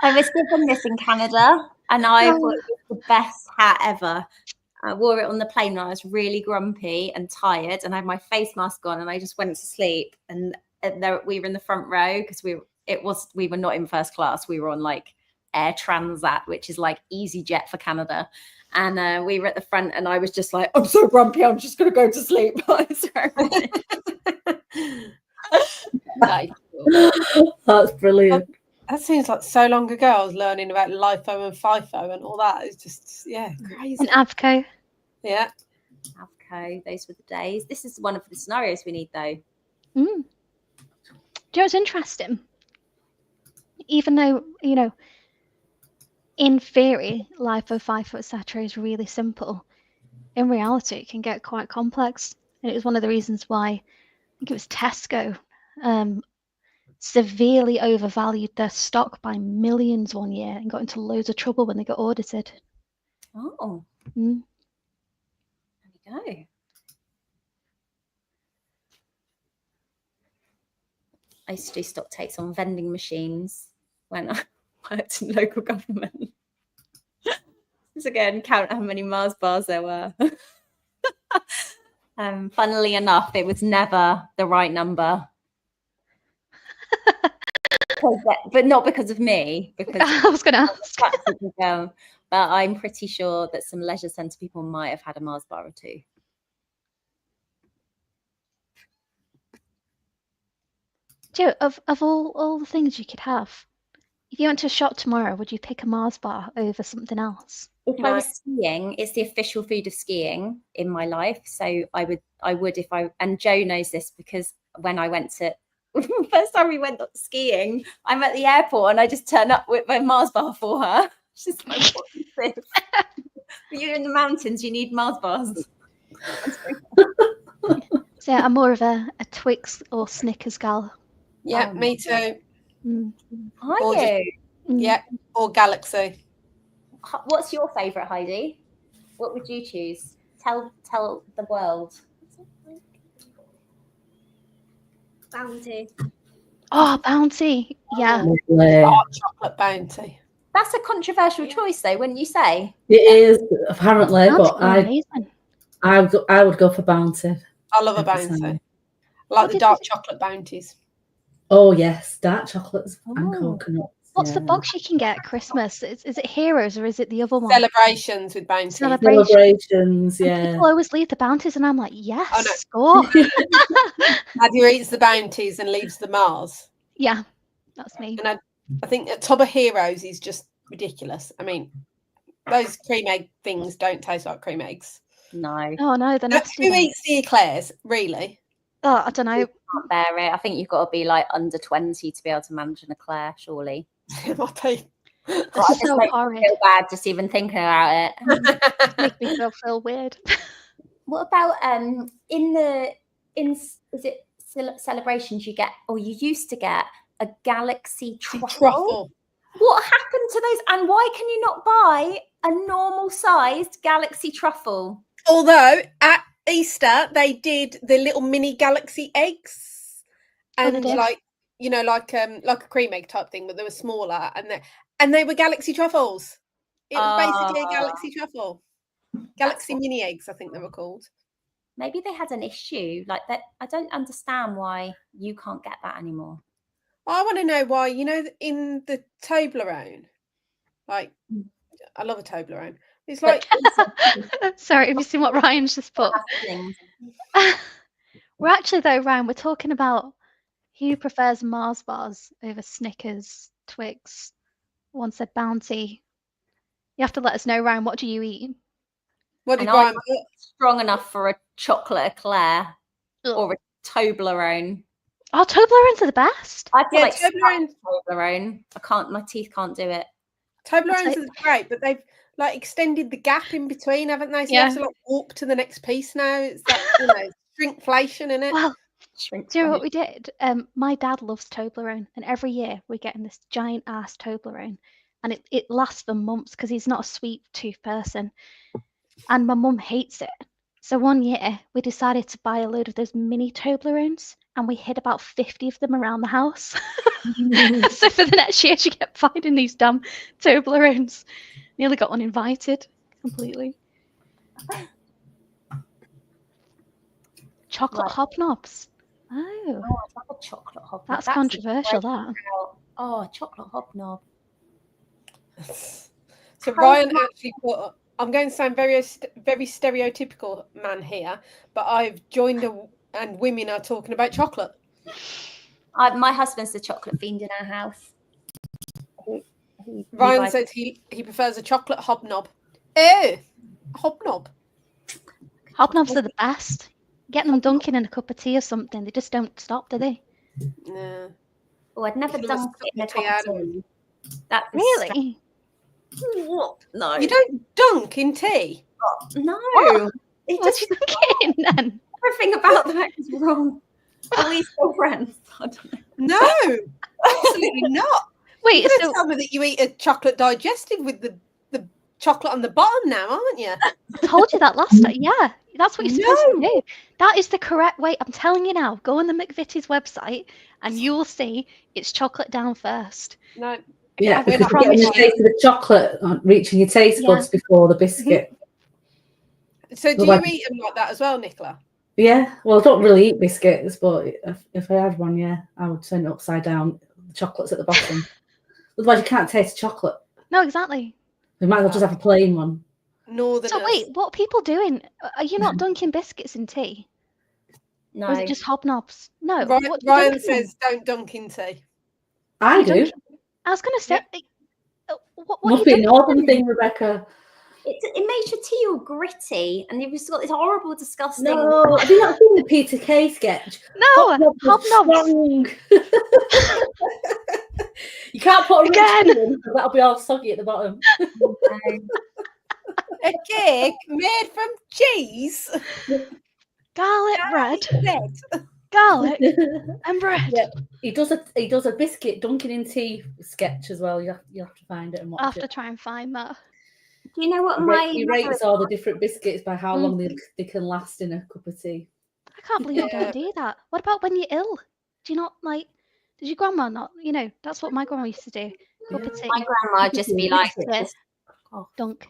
I was given this in Canada, and I thought it was the best hat ever. I wore it on the plane when I was really grumpy and tired, and I had my face mask on, and I just went to sleep. And there, we were in the front row because we were not in first class. We were on like Air Transat, which is like EasyJet for Canada. And we were at the front, and I was just like, I'm so grumpy, I'm just going to go to sleep. That's brilliant. That seems like so long ago. I was learning about LIFO and FIFO and all that. It's just, yeah, crazy. And AVCO. Yeah. AVCO, those were the days. This is one of the scenarios we need, though. Do you know what's interesting? Even though, you know, in theory, LIFO, FIFO, etc. is really simple, in reality, it can get quite complex. And it was one of the reasons why I think it was Tesco severely overvalued their stock by millions one year and got into loads of trouble when they got audited. Oh. There we go. I used to do stock takes on vending machines when I worked in local government. Just again, count how many Mars bars there were. Funnily enough, it was never the right number. But not because of me, because I was going to ask. But I'm pretty sure that some leisure centre people might have had a Mars bar or two. Do you know, of all the things you could have, If you went to a shop tomorrow, would you pick a Mars bar over something else? If I was skiing, it's the official food of skiing in my life. So I would if I, and Joe knows this because when I went to, first time we went skiing, I'm at the airport and I just turn up with my Mars bar for her. She's like, what is this? You're in the mountains, you need Mars bars. So yeah, I'm more of a Twix or Snickers gal. Yeah, me too. Are Or you? Yeah, or Galaxy. What's your favourite, Heidi? What would you choose? Tell the world. Bounty. Oh, Bounty. Yeah. Hot chocolate Bounty. That's a controversial choice, though, wouldn't you say? It is, apparently, Bounty's but amazing. I would go for Bounty. I love a every Bounty. time. I like the dark chocolate Bounties. Oh yes, dark chocolates and coconuts. What's the box you can get at Christmas? Is it Heroes or is it the other one? Celebrations with Bounty. Celebrations, yeah. People always leave the Bounties, and I'm like, yes, Oh, no. score. Nadia eats the Bounties and leaves the Mars. Yeah, that's me. And I think a tub of Heroes is just ridiculous. I mean, those cream egg things don't taste like cream eggs. No. Oh no, they're not. Who eats the eclairs, really? Oh, I don't know. Can't bear it. I think you've got to be like under 20 to be able to manage an eclair, surely. My teeth. It's so horrid. I feel bad just even thinking about it. Make me feel weird. What about is it celebrations you get, or you used to get a Galaxy truffle? What happened to those? And why can you not buy a normal sized Galaxy truffle? Although at Easter they did the little mini Galaxy eggs, and like a cream egg type thing, but they were smaller, and they were Galaxy truffles. It was basically a Galaxy truffle. Galaxy mini eggs, I think they were called. Maybe they had an issue like that. I don't understand why you can't get that anymore. I want to know why. In the Toblerone, like I love a Toblerone. It's like sorry, have you seen what Ryan's just put? We're actually though, Ryan, we're talking about who prefers Mars bars over Snickers, Twix. One said Bounty. You have to let us know, Ryan. What do you eat? What did Ryan put? Strong enough for a chocolate eclair or a Toblerone. Oh, Toblerones are the best. I feel like Toblerone. I can't. My teeth can't do it. Toblerones are great, but they've like extended the gap in between, haven't they? So you have to like walk to the next piece now. It's that shrinkflation in it. Well, do you know what we did? My dad loves Toblerone, and every year we're getting this giant ass Toblerone, and it lasts for months because he's not a sweet tooth person, and my mum hates it. So one year we decided to buy a load of those mini Toblerones, and we hid about 50 of them around the house. So for the next year, she kept finding these damn Toblerones. Nearly got uninvited completely. Chocolate hobnobs. Oh, I love a chocolate hobnob. That's controversial. That. Oh, chocolate hobnob. So Ryan actually put. I'm going to sound very stereotypical man here, but I've joined and women are talking about chocolate. My husband's the chocolate fiend in our house. Ryan says he prefers a chocolate hobnob. Hobnob. Hobnobs are the best. Getting them dunking in a cup of tea or something, they just don't stop, do they? No. Oh, I'd never dunk it in a cup of tea. That really? No. You don't dunk in tea? No. It just dunking then. Everything about that is wrong. Are we still friends? I don't know. No, absolutely not. Wait, You're going to tell me that you eat a chocolate digestive with the chocolate on the bottom now, aren't you? I told you that last time. Yeah, that's what you're supposed to do. That is the correct way. I'm telling you now. Go on the McVitie's website and you will see it's chocolate down first. No. Yeah, because you're getting the taste of the chocolate reaching your taste buds before the biscuit. So do you eat them like that as well, Nicola? Yeah, well, I don't really eat biscuits, but if I had one, I would turn it upside down. The chocolate's at the bottom. Otherwise, you can't taste chocolate. No, exactly. We might as well just have a plain one. So wait, what are people doing? Are you not dunking biscuits in tea? No. Or is it just hobnobs? No. Ryan says don't dunk in tea. I do. I was going to say, what Must you be a doing? northern thing, Rebecca. It makes your tea all gritty, and you've just got this horrible, disgusting. No, have you not seen the Peter Kay sketch? No, hobnobs. Strong. You can't put a Again. rich in because that'll be all soggy at the bottom. A cake made from cheese. Garlic bread, Bread. garlic and bread. Yeah, he does a biscuit dunking in tea sketch as well. You have to find it and watch I'll have it. to try and find that. Do you know what He rates all the different biscuits by how long they can last in a cup of tea. I can't believe you don't do that. What about when you're ill? Do you not like? Did your grandma not? You know, that's what my grandma used to do. Cup of tea. My grandma would just be like, Yeah. Dunk.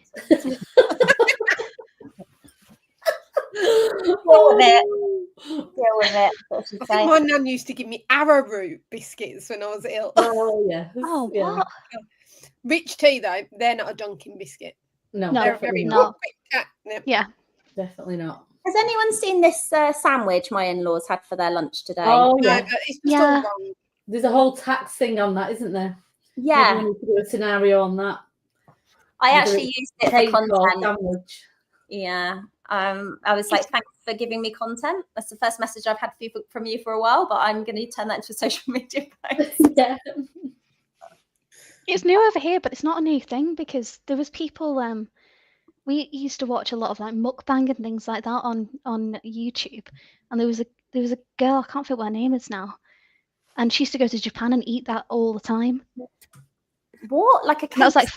deal with it. That's what I she'd think say. my nan used to give me arrowroot biscuits when I was ill. Oh yeah. Oh, Yeah. what? Rich tea though, they're not a Dunkin' biscuit. No, No, They're definitely very not. quick. Yeah. Definitely not. Has anyone seen this sandwich my in-laws had for their lunch today? Oh No, yeah. but it's just Yeah. all wrong. There's a whole tax thing on that, isn't there? Yeah, Maybe we need to do a scenario on that. I Whether actually it's used it cake for or content. sandwich. Yeah. I was like, thanks for giving me content. That's the first message I've had from you for a while, but I'm going to turn that into a social media post. Yeah. It's new over here, but it's not a new thing because there was people. We used to watch a lot of like mukbang and things like that on YouTube, and there was a girl, I can't think what her name is now, and she used to go to Japan and eat that all the time. What? Like a cake? And that was like,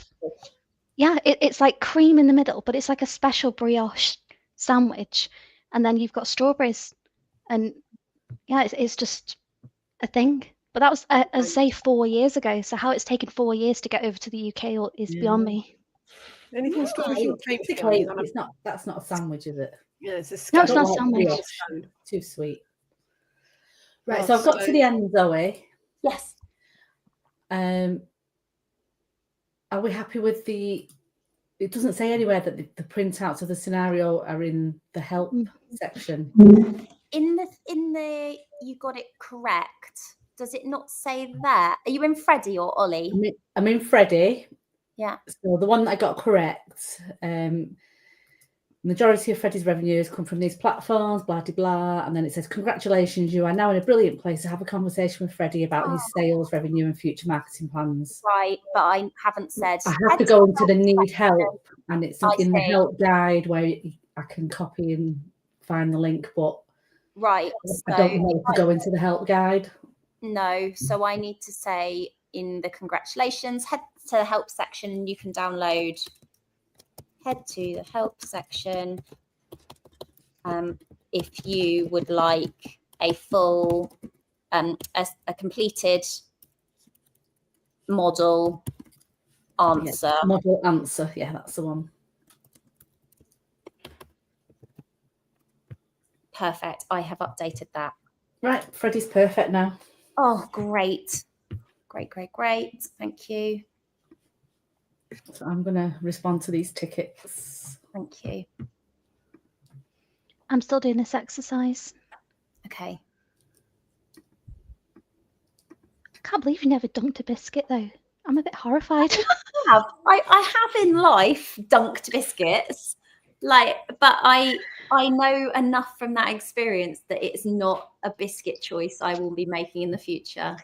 yeah, it's like cream in the middle, but it's like a special brioche sandwich, and then you've got strawberries, and yeah, it's just a thing. But that was, as I say, 4 years ago. So how it's taken 4 years to get over to the UK is beyond me. Anything strawberries and cream It's a filling cake. is on a- It's not. That's not a sandwich, is it? Yeah, it's a No, I it's don't not a sandwich. brioche. Too sweet. Right. Oh, So I've got to so- the end, Zoe. Yes. Are we happy with the? It doesn't say anywhere that the printouts of the scenario are in the help section. In the you got it correct. Does it not say there? Are you in Freddie or Olly? I'm in Freddie. Yeah. So the one that I got correct. Majority of Freddie's revenues come from these platforms, blah, blah, blah. And then it says, congratulations, you are now in a brilliant place to have a conversation with Freddie about his sales, revenue and future marketing plans. Right, but I haven't said. I have to go into the need help, and it's I in the see. help guide where I can copy and find the link, but Right. I don't know to go into the help guide. No, so I need to say in the congratulations, head to the help section. You can download. Head to the help section if you would like a full, a completed model answer. Yeah, model answer, yeah, that's the one. Perfect. I have updated that. Right, Freddie's perfect now. Oh, great. Great. Thank you. So I'm going to respond to these tickets. Thank you. I'm still doing this exercise. Okay. I can't believe you never dunked a biscuit though. I'm a bit horrified. I have in life dunked biscuits, but I know enough from that experience that it's not a biscuit choice I will be making in the future.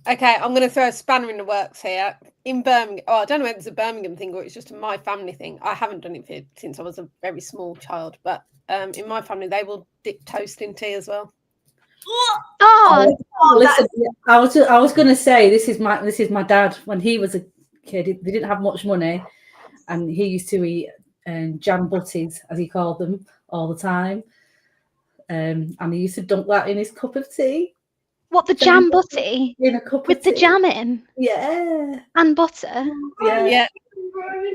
Okay, I'm going to throw a spanner in the works here. In Birmingham, I don't know whether it's a Birmingham thing or it's just a my family thing. I haven't done it since I was a very small child, but in my family, they will dip toast in tea as well. Oh, Listen, I was going to say this is my dad. When he was a kid, they didn't have much money, and he used to eat jam butties, as he called them, all the time. And he used to dunk that in his cup of tea. what, the jam butty In a cup with of the tea. jam in Yeah. and butter? Yeah,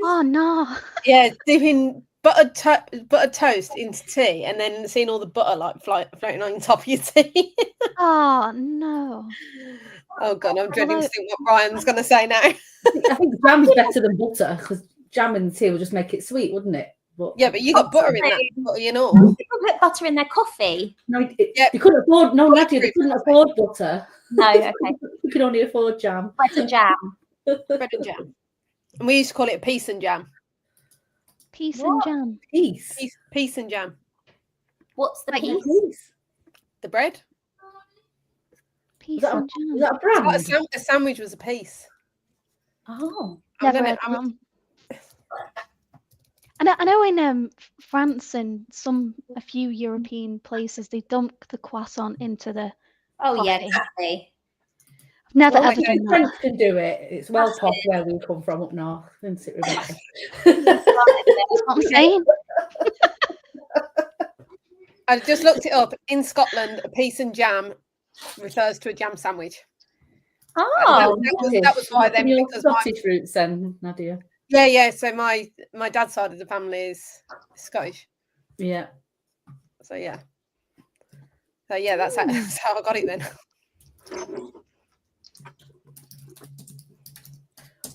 Oh no. yeah, dipping buttered toast into tea and then seeing all the butter like floating on top of your tea. Oh no. Oh god, I'm dreading to think what Ryan's going to say now. I think jam's better than butter because jam in the tea will just make it sweet, wouldn't it? But Yeah, but you got butter in that, butter, you know. People put butter in their coffee. no, Yeah. you couldn't afford. No, Nadia, they Bulletproof couldn't afford butter. No, okay. You could only afford jam. Bread and jam. Bread and jam. And we used to call it a piece and jam. Peace and jam. Piece and jam. What's the Like piece? The bread. Peace Is and jam. that a brand? Like a sandwich was a piece. Oh. Never heard that. And I know in France and a few European places, they dunk the croissant into the coffee. Exactly. I've never Well, ever done that. French can do it. It's well pop where we come from up north, isn't it, Rebecca? That's what I'm saying. I just looked it up. In Scotland, a piece and jam refers to a jam sandwich. Oh, that was why then, because Scottish roots then, Nadia. Yeah. So my dad's side of the family is Scottish. Yeah. So yeah, that's how I got it then.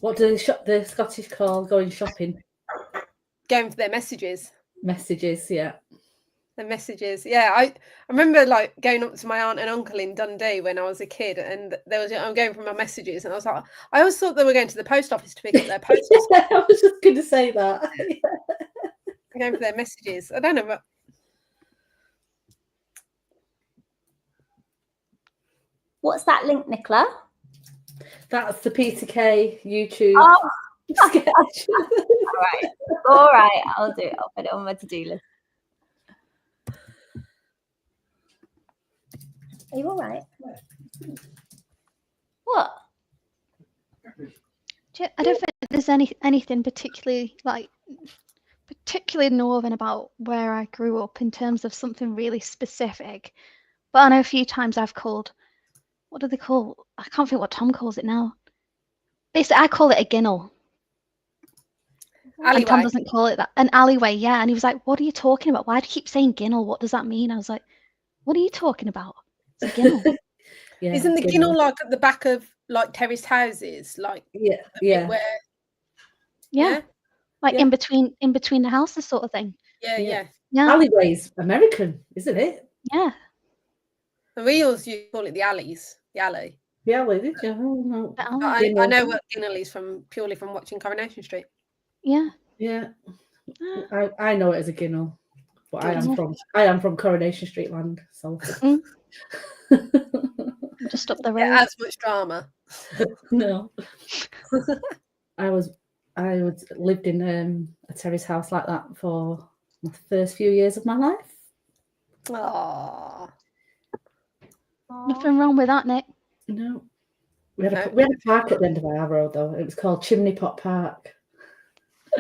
What do the Scottish call going shopping? Going for their messages. Messages, yeah. The messages, yeah. I remember like going up to my aunt and uncle in Dundee when I was a kid, and I'm going for my messages, and I was like, I always thought they were going to the post office to pick up their post. I was just going to say that. Going for their messages. I don't know, but what's that link, Nicola? That's the PTK YouTube. Oh, sketch. all right. I'll do it. I'll put it on my to-do list. Are you all right? What? I don't think there's anything particularly northern about where I grew up in terms of something really specific. But I know a few times I've called, what do they call? I can't think what Tom calls it now. Basically, I call it a ginnel. alleyway. And Tom doesn't call it that. An alleyway, yeah. And he was like, what are you talking about? Why do you keep saying ginnel? What does that mean? I was like, what are you talking about? It's a ginnel. Yeah, Isn't the ginnel like at the back of like terraced houses? Like yeah. Yeah. Like in between the houses sort of thing. Yeah. Alleyway's American, isn't it? Yeah. And we always used to call it the alleys. The alley. The alley, did you? Oh, no. I know what ginnel is purely from watching Coronation Street. Yeah. Yeah. I know it as a ginnel. But I am from Coronation Street land, so just up the road. It adds much drama. No. I lived in a terrace house like that for the first few years of my life. Aww. Nothing wrong with that, Nick. No. We had a park at the end of our road though. It was called Chimney Pot Park.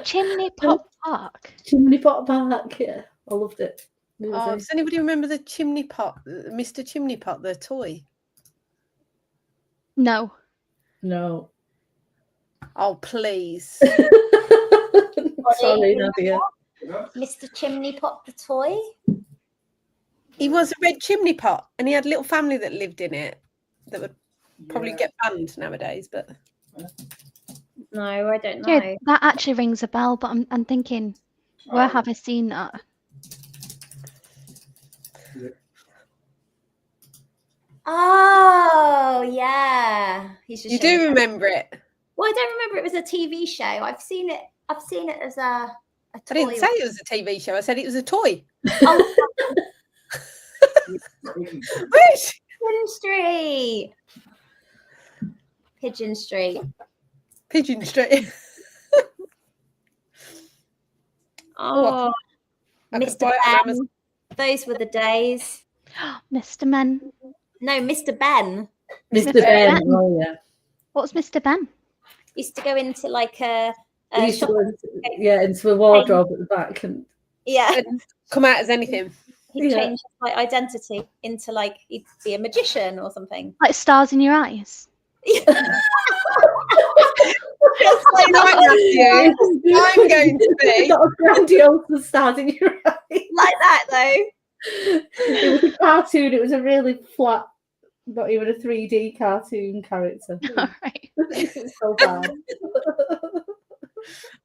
Chimney Pot Park. Chimney Pot Park, yeah. I loved it. Does anybody remember the Chimney Pot, Mr. Chimney Pot, the toy? No. Oh, please. Sorry, Nadia. Mr. Chimney Pot, the toy? He was a red chimney pot, and he had a little family that lived in it that would probably get banned nowadays, but... No, I don't know. Yeah, that actually rings a bell, but I'm thinking, where have I seen that? Oh, yeah. You do remember it? Well, I don't remember it was a TV show. I've seen it as a toy. I didn't say it was a TV show. I said it was a toy. Oh. Pigeon Street. Pigeon Street. Pigeon Street. Oh, Mr. Ben. Those were the days. Mr. Ben. No, Mr. Ben. Mr. Ben. Oh, yeah. What was Mr. Ben? Used to go into like a into a wardrobe at the back and come out as anything. He'd change his identity into like he'd be a magician or something. Like stars in your eyes. Just like that, I'm going to be got a grandiose stars in your eyes. Like that though. It was a cartoon. It was a really flat, not even a 3D cartoon character. All right. It's so bad.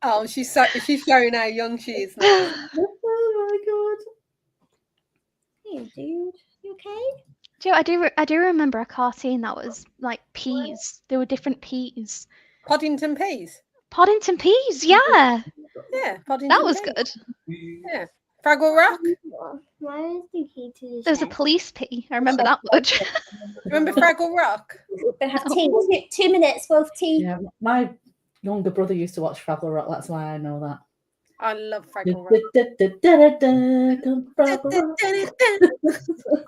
Oh, she's showing how young she is now. Oh my god. Hey, dude, you okay? Do you know, I do remember a cartoon that was like peas. There were different peas. Poddington peas. Poddington peas, yeah. Yeah, Poddington That was peas. good. Yeah. Fraggle Rock. Why is the key to the There's a shed? police pea. I remember that much. Remember Fraggle Rock? They have tea. 2 minutes worth tea. Yeah, my younger brother used to watch Fraggle Rock. That's why I know that. I love Fraggle Rock.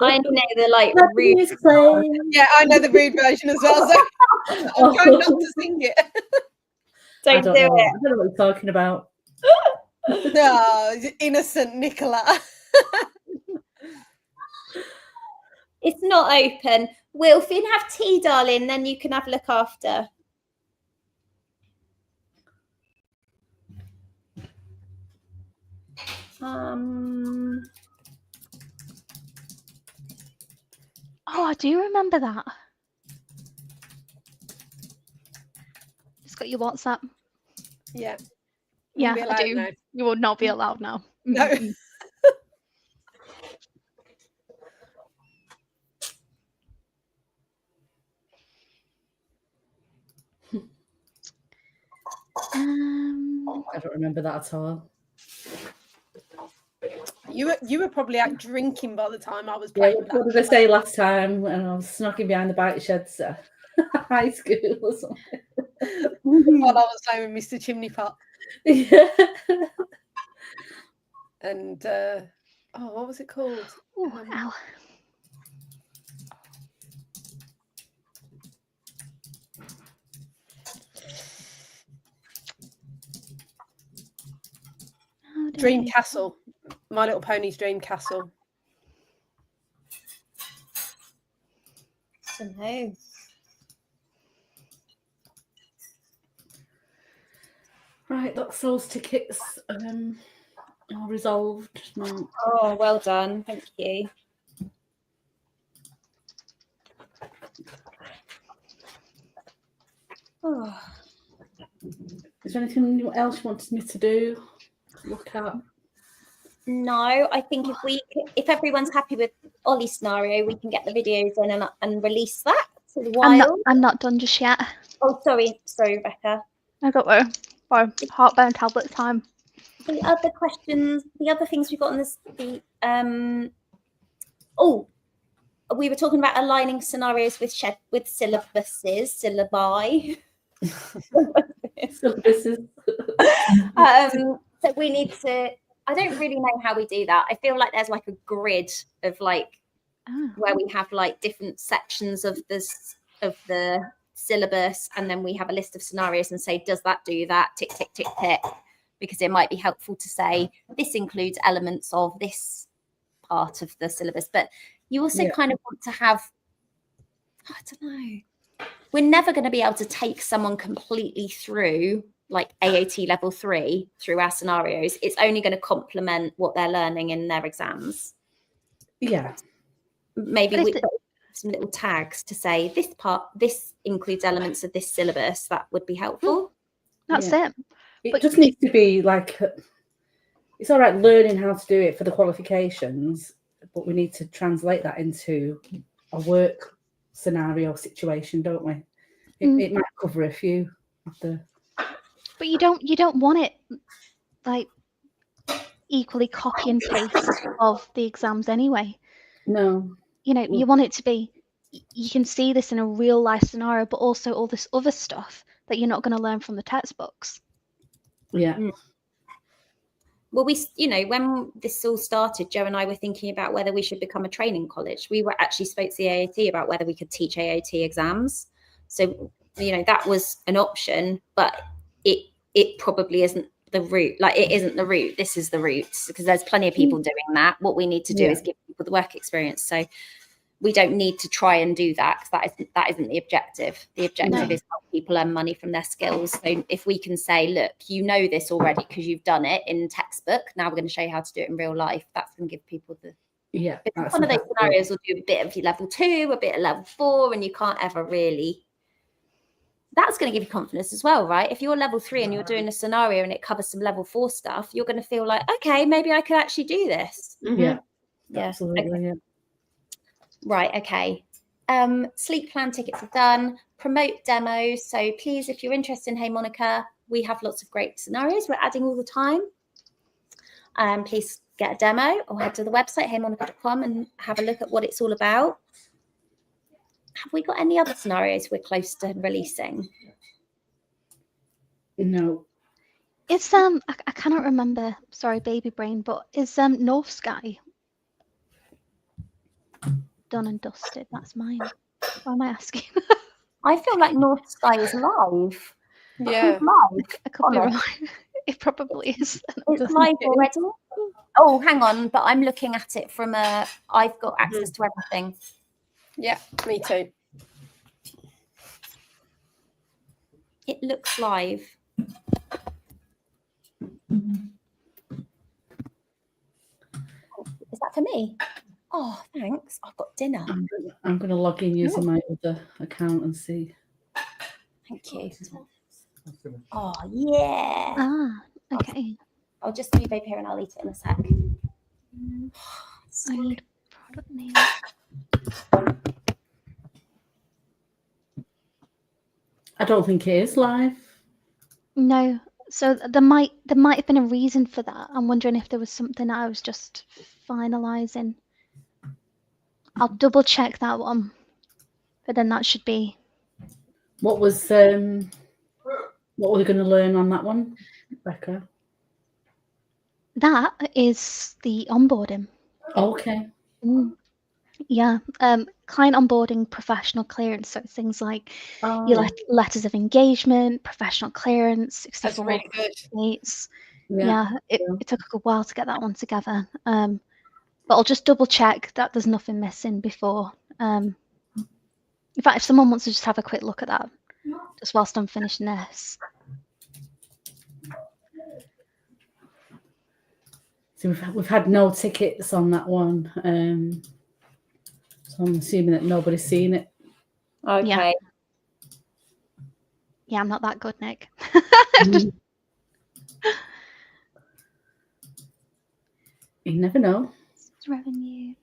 I know the like Let rude. me explain. Yeah, I know the rude version as well, so I'm trying not to sing it. I Don't don't do know. it. I don't know what you're talking about. No, innocent Nicola. It's not open. Will, if you can have tea, darling, then you can have a look after. Oh, I do remember that. Just got your WhatsApp. Yeah. Yeah, Wouldn't be I allowed do. now. You would not be allowed now. No. Mhm. I don't remember that at all. You were probably out drinking by the time I was Yeah, playing. what did I say last time when I was snocking behind the bike sheds at high school or something? While I was playing with Mr. Chimney Pot. Yeah. And what was it called? Ooh, ow. How do Dream I- Castle. My Little Pony's Dream Castle. I don't know. Right, that's those tickets are resolved now. Oh, well done. Thank you. Oh. Is there anything else you wanted me to do? Look at? No, I think if everyone's happy with Ollie's scenario, we can get the videos in and release that to the wild. I'm not done just yet. Oh, sorry, Rebecca. I got there. Or heartburn tablet time. The other questions, the other things we got on this, we were talking about aligning scenarios with syllabuses, syllabi. So we need to. I don't really know how we do that. I feel like there's like a grid of like where we have like different sections of the syllabus, and then we have a list of scenarios and say, does that do that? Tick, tick, tick, tick. Because it might be helpful to say this includes elements of this part of the syllabus, but you also kind of want to have, I don't know, we're never going to be able to take someone completely through like AAT level 3 through our scenarios. It's only going to complement what they're learning in their exams. Yeah. Maybe we put some little tags to say this includes elements of this syllabus. That would be helpful. That's it. It just needs to be like, it's all right learning how to do it for the qualifications, but we need to translate that into a work scenario situation, don't we? It might cover a few of the. But you don't want it like equally copy and paste of the exams anyway. No. You know, you want it to be, you can see this in a real life scenario, but also all this other stuff that you're not going to learn from the textbooks. Yeah. Well, when this all started, Joe and I were thinking about whether we should become a training college. We were actually spoke to the AAT about whether we could teach AAT exams. So, that was an option, but it probably isn't the route. Like, it isn't the route. This is the route, because there's plenty of people doing that. What we need to do is give people the work experience. So we don't need to try and do that, because that isn't the objective. The objective is help people earn money from their skills. So if we can say, look, you know this already because you've done it in textbook, now we're going to show you how to do it in real life. That's going to give people the one of those scenarios will do a bit of your level 2, a bit of level 4, and you can't ever really. That's going to give you confidence as well, right? If you're level 3 and you're doing a scenario and it covers some level 4 stuff, you're going to feel like, okay, maybe I could actually do this. Yeah, absolutely. Okay. Right, okay. Sleep plan tickets are done. promote demos. So please, if you're interested in Hey Monika, we have lots of great scenarios we're adding all the time. Please get a demo or head to the website, heymonika.com, and have a look at what it's all about. Have we got any other scenarios we're close to releasing? No. It's I cannot remember. Sorry, baby brain. But is North Sky done and dusted? That's mine. Why am I asking? I feel like North Sky is live. Yeah. Live. I could be wrong. It probably is. It's live already. Oh, hang on, but I'm looking at it from I've got access to everything. Yeah, me too. It looks live. Is that for me? Oh, thanks. I've got dinner. I'm going to log in using my other account and see. Thank you. Oh, yeah. Ah, okay. I'll just move over here and I'll eat it in a sec. I need product name. I don't think it is live. No. So there might have been a reason for that. I'm wondering if there was something that I was just finalizing. I'll double check that one. But then that should be. What were we going to learn on that one, Becca? That is the onboarding. Okay. Yeah. Client onboarding, professional clearance. So it's things like your letters of engagement, professional clearance, 64 That's really good. dates. Yeah. It took a while to get that one together. But I'll just double check that there's nothing missing before. In fact, if someone wants to just have a quick look at that, just whilst I'm finishing this. So we've had no tickets on that one. So I'm assuming that nobody's seen it. Okay. Yeah, I'm not that good, Nick. You never know. Revenue.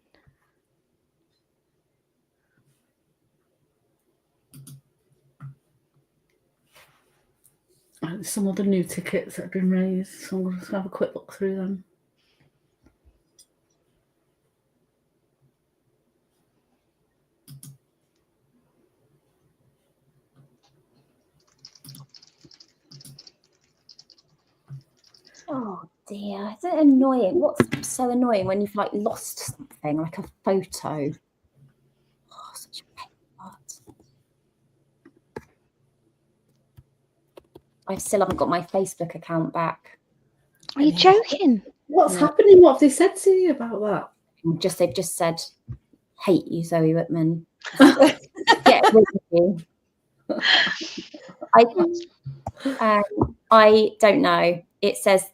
There's some other new tickets that have been raised, so I'm going to have a quick look through them. Oh dear, is it annoying? What's so annoying when you've like lost something, like a photo? Oh, such a pain in the butt. I still haven't got my Facebook account back. Are you joking? What's happening? What have they said to you about that? They've just said, "Hate you, Zoe Whitman." Get rid of you. I don't know. It says,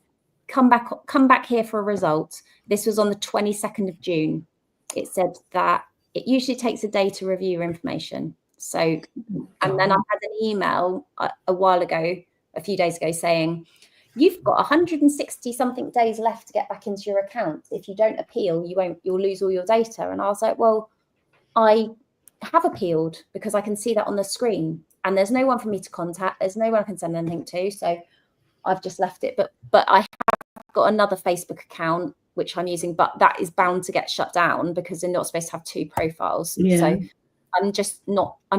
come back here for a result. This was on the 22nd of June. It said that it usually takes a day to review your information. So, and then I had an email a while ago, a few days ago, saying, you've got 160 something days left to get back into your account. If you don't appeal, you'll lose all your data. And I was like, well, I have appealed because I can see that on the screen and there's no one for me to contact. There's no one I can send anything to. So I've just left it. But I have got another Facebook account, which I'm using, but that is bound to get shut down because they're not supposed to have two profiles. Yeah. So I'm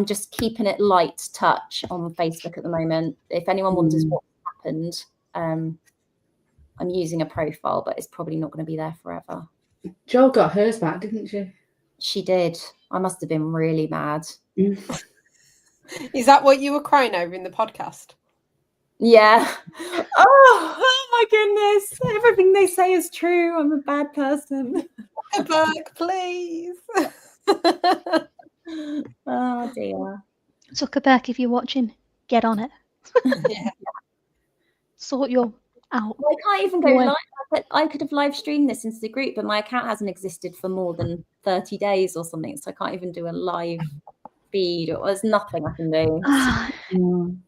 just keeping it light touch on Facebook at the moment. If anyone wonders what happened, I'm using a profile, but it's probably not going to be there forever. Jo got hers back, didn't she? She did. I must have been really mad. Is that what you were crying over in the podcast? Yeah. Oh my goodness. Everything they say is true. I'm a bad person. Zuckerberg, please. Oh dear. Zuckerberg, if you're watching, get on it. Yeah. Sort your out. Well, I can't even go live. I could have live streamed this into the group, but my account hasn't existed for more than 30 days or something. So I can't even do a live feed. There's nothing I can do.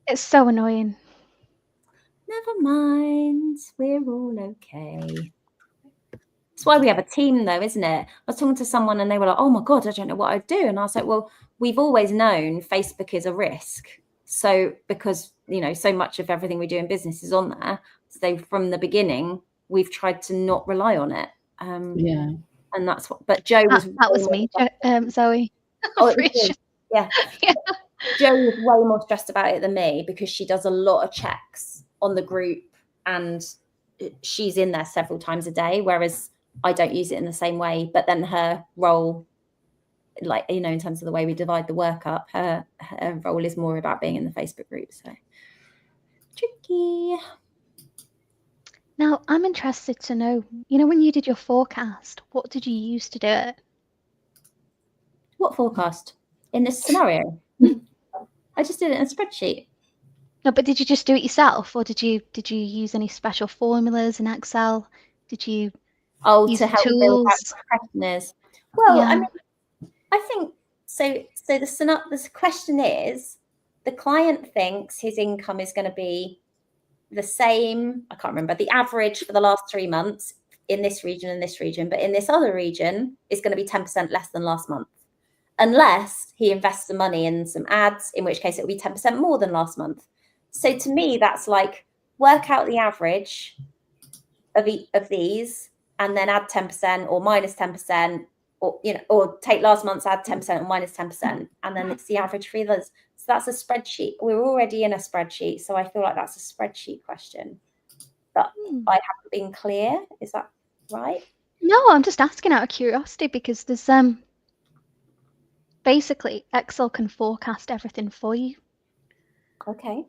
It's so annoying. Never mind. We're all okay. It's why we have a team, though, isn't it? I was talking to someone and they were like, oh my God, I don't know what I'd do. And I was like, well, we've always known Facebook is a risk. So because, you know, so much of everything we do in business is on there. So from the beginning, we've tried to not rely on it. Yeah. And that's what, but Joe was. That was me, Zoe. Oh, it was yeah. Yeah. Joe was way more stressed about it than me because she does a lot of checks on the group and she's in there several times a day, whereas I don't use it in the same way. But then her role, like, you know, in terms of the way we divide the work up, her role is more about being in the Facebook group. So tricky. Now, I'm interested to know, you know, when you did your forecast, what did you use to do it? What forecast? In this scenario? I just did it in a spreadsheet. No, but did you just do it yourself, or did you use any special formulas in Excel? Did you use to help tools? build out the question is? Well, Yeah. I mean, I think so. So the question is, the client thinks his income is going to be the same. I can't remember the average for the last 3 months in this region and this region, but in this other region is going to be 10% less than last month, unless he invests some money in some ads, in which case it will be 10% more than last month. So to me, that's like work out the average of these and then add 10% or minus 10%, or, you know, or take last month's, add 10% or minus 10%, and then it's the average for others. So that's a spreadsheet. We're already in a spreadsheet, so I feel like that's a spreadsheet question. But I haven't been clear. Is that right? No, I'm just asking out of curiosity because there's basically Excel can forecast everything for you. Okay.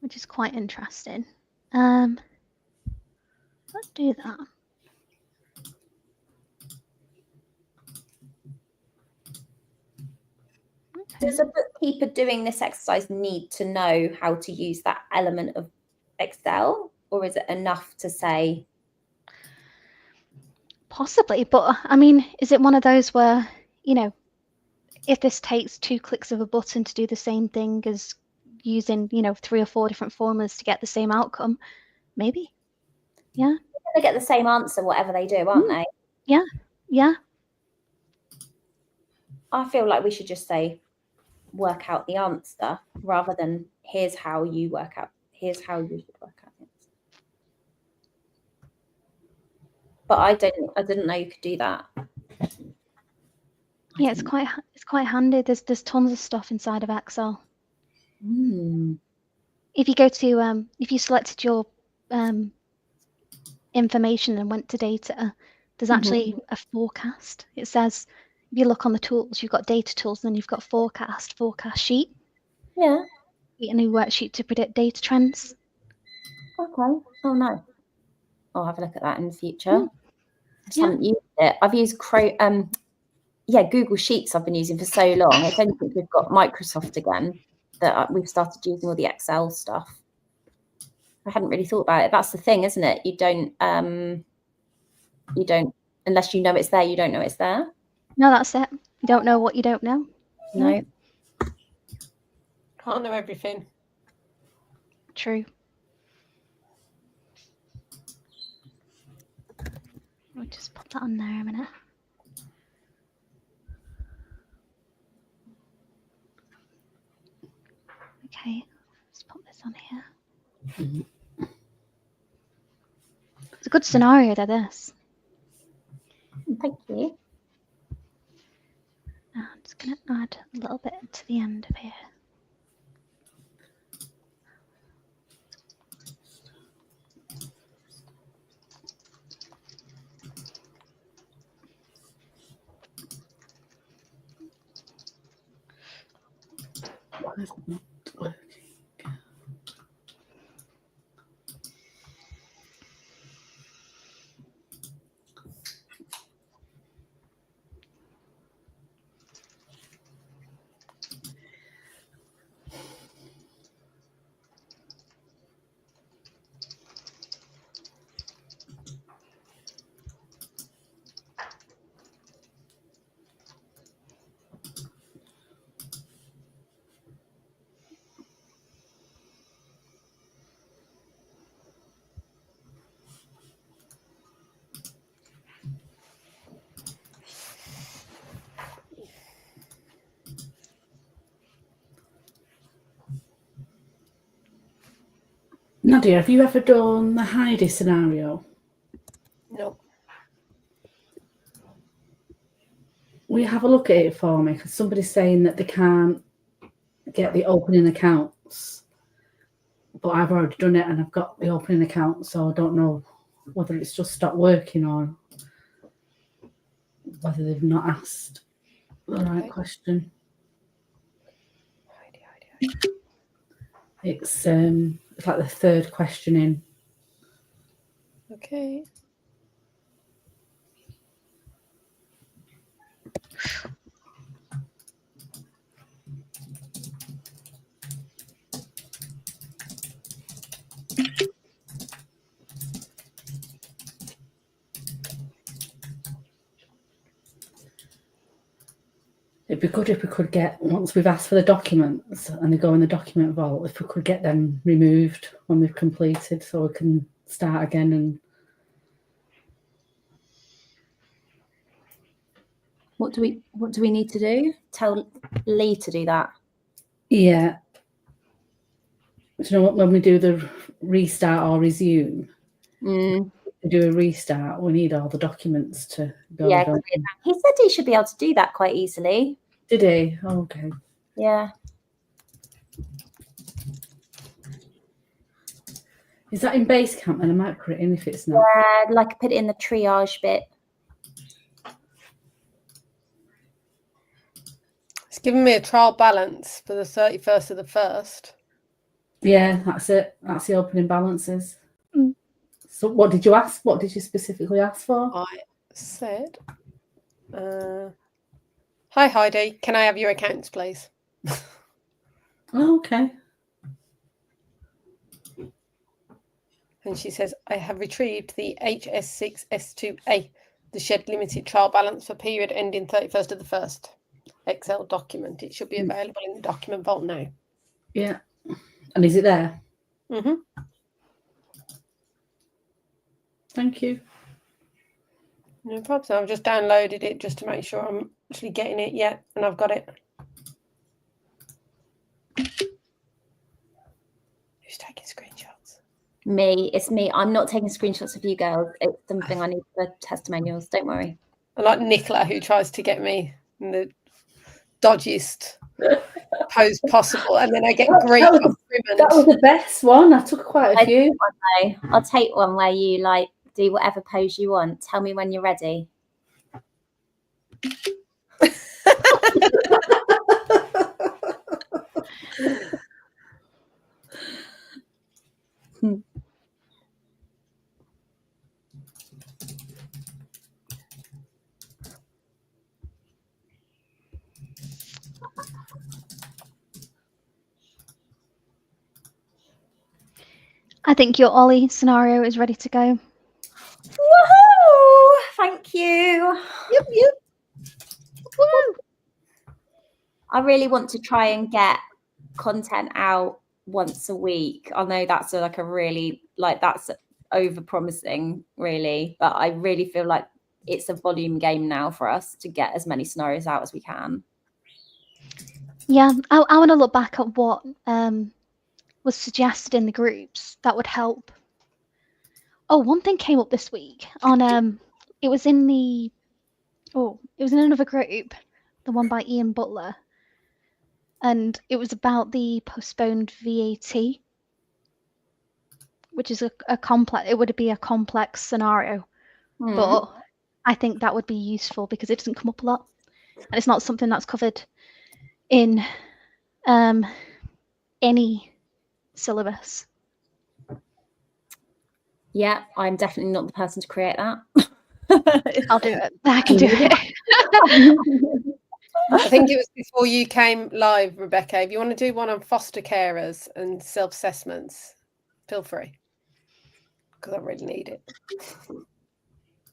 Which is quite interesting. Let's do that. Okay. Does a bookkeeper doing this exercise need to know how to use that element of Excel, or is it enough to say? Possibly, but I mean, is it one of those where, you know, if this takes 2 clicks of a button to do the same thing as using, you know, 3 or 4 different formulas to get the same outcome, maybe. Yeah. They get the same answer, whatever they do, aren't they? Yeah. Yeah. I feel like we should just say, work out the answer, rather than here's how you work out. Here's how you should work out the answer. But I didn't know you could do that. Yeah, it's quite handy. There's tons of stuff inside of Excel. If you go to if you selected your information and went to data, there's actually a forecast. It says, if you look on the tools, you've got data tools, and then you've got forecast sheet. Yeah. A new worksheet to predict data trends. Okay. Oh no. I'll have a look at that in the future. I just Yeah. haven't used it. I've used Google Sheets I've been using for so long. It's only since we've got Microsoft again that we've started using all the Excel stuff. I hadn't really thought about it. That's the thing, isn't it? You don't unless you know it's there, you don't know it's there. No, that's it. You don't know what you don't know. No. Can't know everything. True. I'll just put that on there a minute. Okay, let's put this on here. It's a good scenario to this. Thank you. Now I'm just going to add a little bit to the end of here. Nadia, have you ever done the Heidi scenario? No. Will you have a look at it for me? Because somebody's saying that they can't get the opening accounts, but I've already done it and I've got the opening account, so I don't know whether it's just stopped working or whether they've not asked the right question. It's like the third question in. Okay. It'd be good if we could get, once we've asked for the documents and they go in the document vault, if we could get them removed when we've completed so we can start again. And What do we need to do? Tell Lee to do that. yeah. Do you know what, when we do the restart or resume, to do a restart, we need all the documents to go. Yeah, he said he should be able to do that quite easily. Did he? Oh, okay. Yeah. Is that in Basecamp? And I might put it in if it's not. Yeah, like put it in the triage bit. It's giving me a trial balance for the 31st of the 1st. Yeah, that's it. That's the opening balances. So what did you ask? What did you specifically ask for? I said, hi Heidi, can I have your accounts, please? Oh, okay. And she says, I have retrieved the HS6S2A, the shed limited trial balance for period ending 31st of the 1st. Excel document. It should be available in the document vault now. Yeah. And is it there? Mm-hmm. Thank you. No problem. So I've just downloaded it just to make sure I'm actually getting it yet, and I've got it. Who's taking screenshots? Me. It's me. I'm not taking screenshots of you girls. It's something I need for testimonials. Don't worry. I like Nicola, who tries to get me in the dodgiest pose possible, and then I get grief. That was the best one. I took quite a few. I'll take one where you like do whatever pose you want. Tell me when you're ready. I think your Olly scenario is ready to go. Woohoo! Thank you. Yep. Woo! I really want to try and get content out once a week. I know that's like a really that's over promising, really, but I really feel like it's a volume game now for us to get as many scenarios out as we can. Yeah, I want to look back at what was suggested in the groups that would help. Oh, one thing came up this week on it was in another group, the one by Ian Butler, and it was about the postponed VAT, which is a complex. It would be a complex scenario, but I think that would be useful because it doesn't come up a lot, and it's not something that's covered in any syllabus. Yeah, I'm definitely not the person to create that. I'll do it. I can do it. I think it was before you came live, Rebecca. If you want to do one on foster carers and self-assessments, feel free, because I really need it.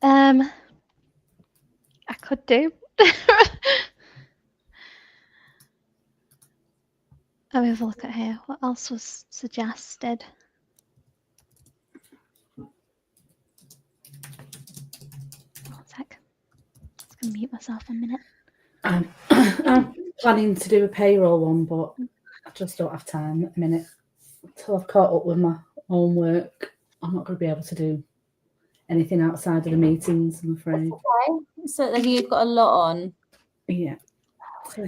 I could do. Let me have a look at here. What else was suggested? One sec. I'm just going to mute myself a minute. I'm planning to do a payroll one, but I just don't have time at the minute until I've caught up with my homework. I'm not going to be able to do anything outside of the meetings, I'm afraid. Okay. So then you've got a lot on. Yeah. So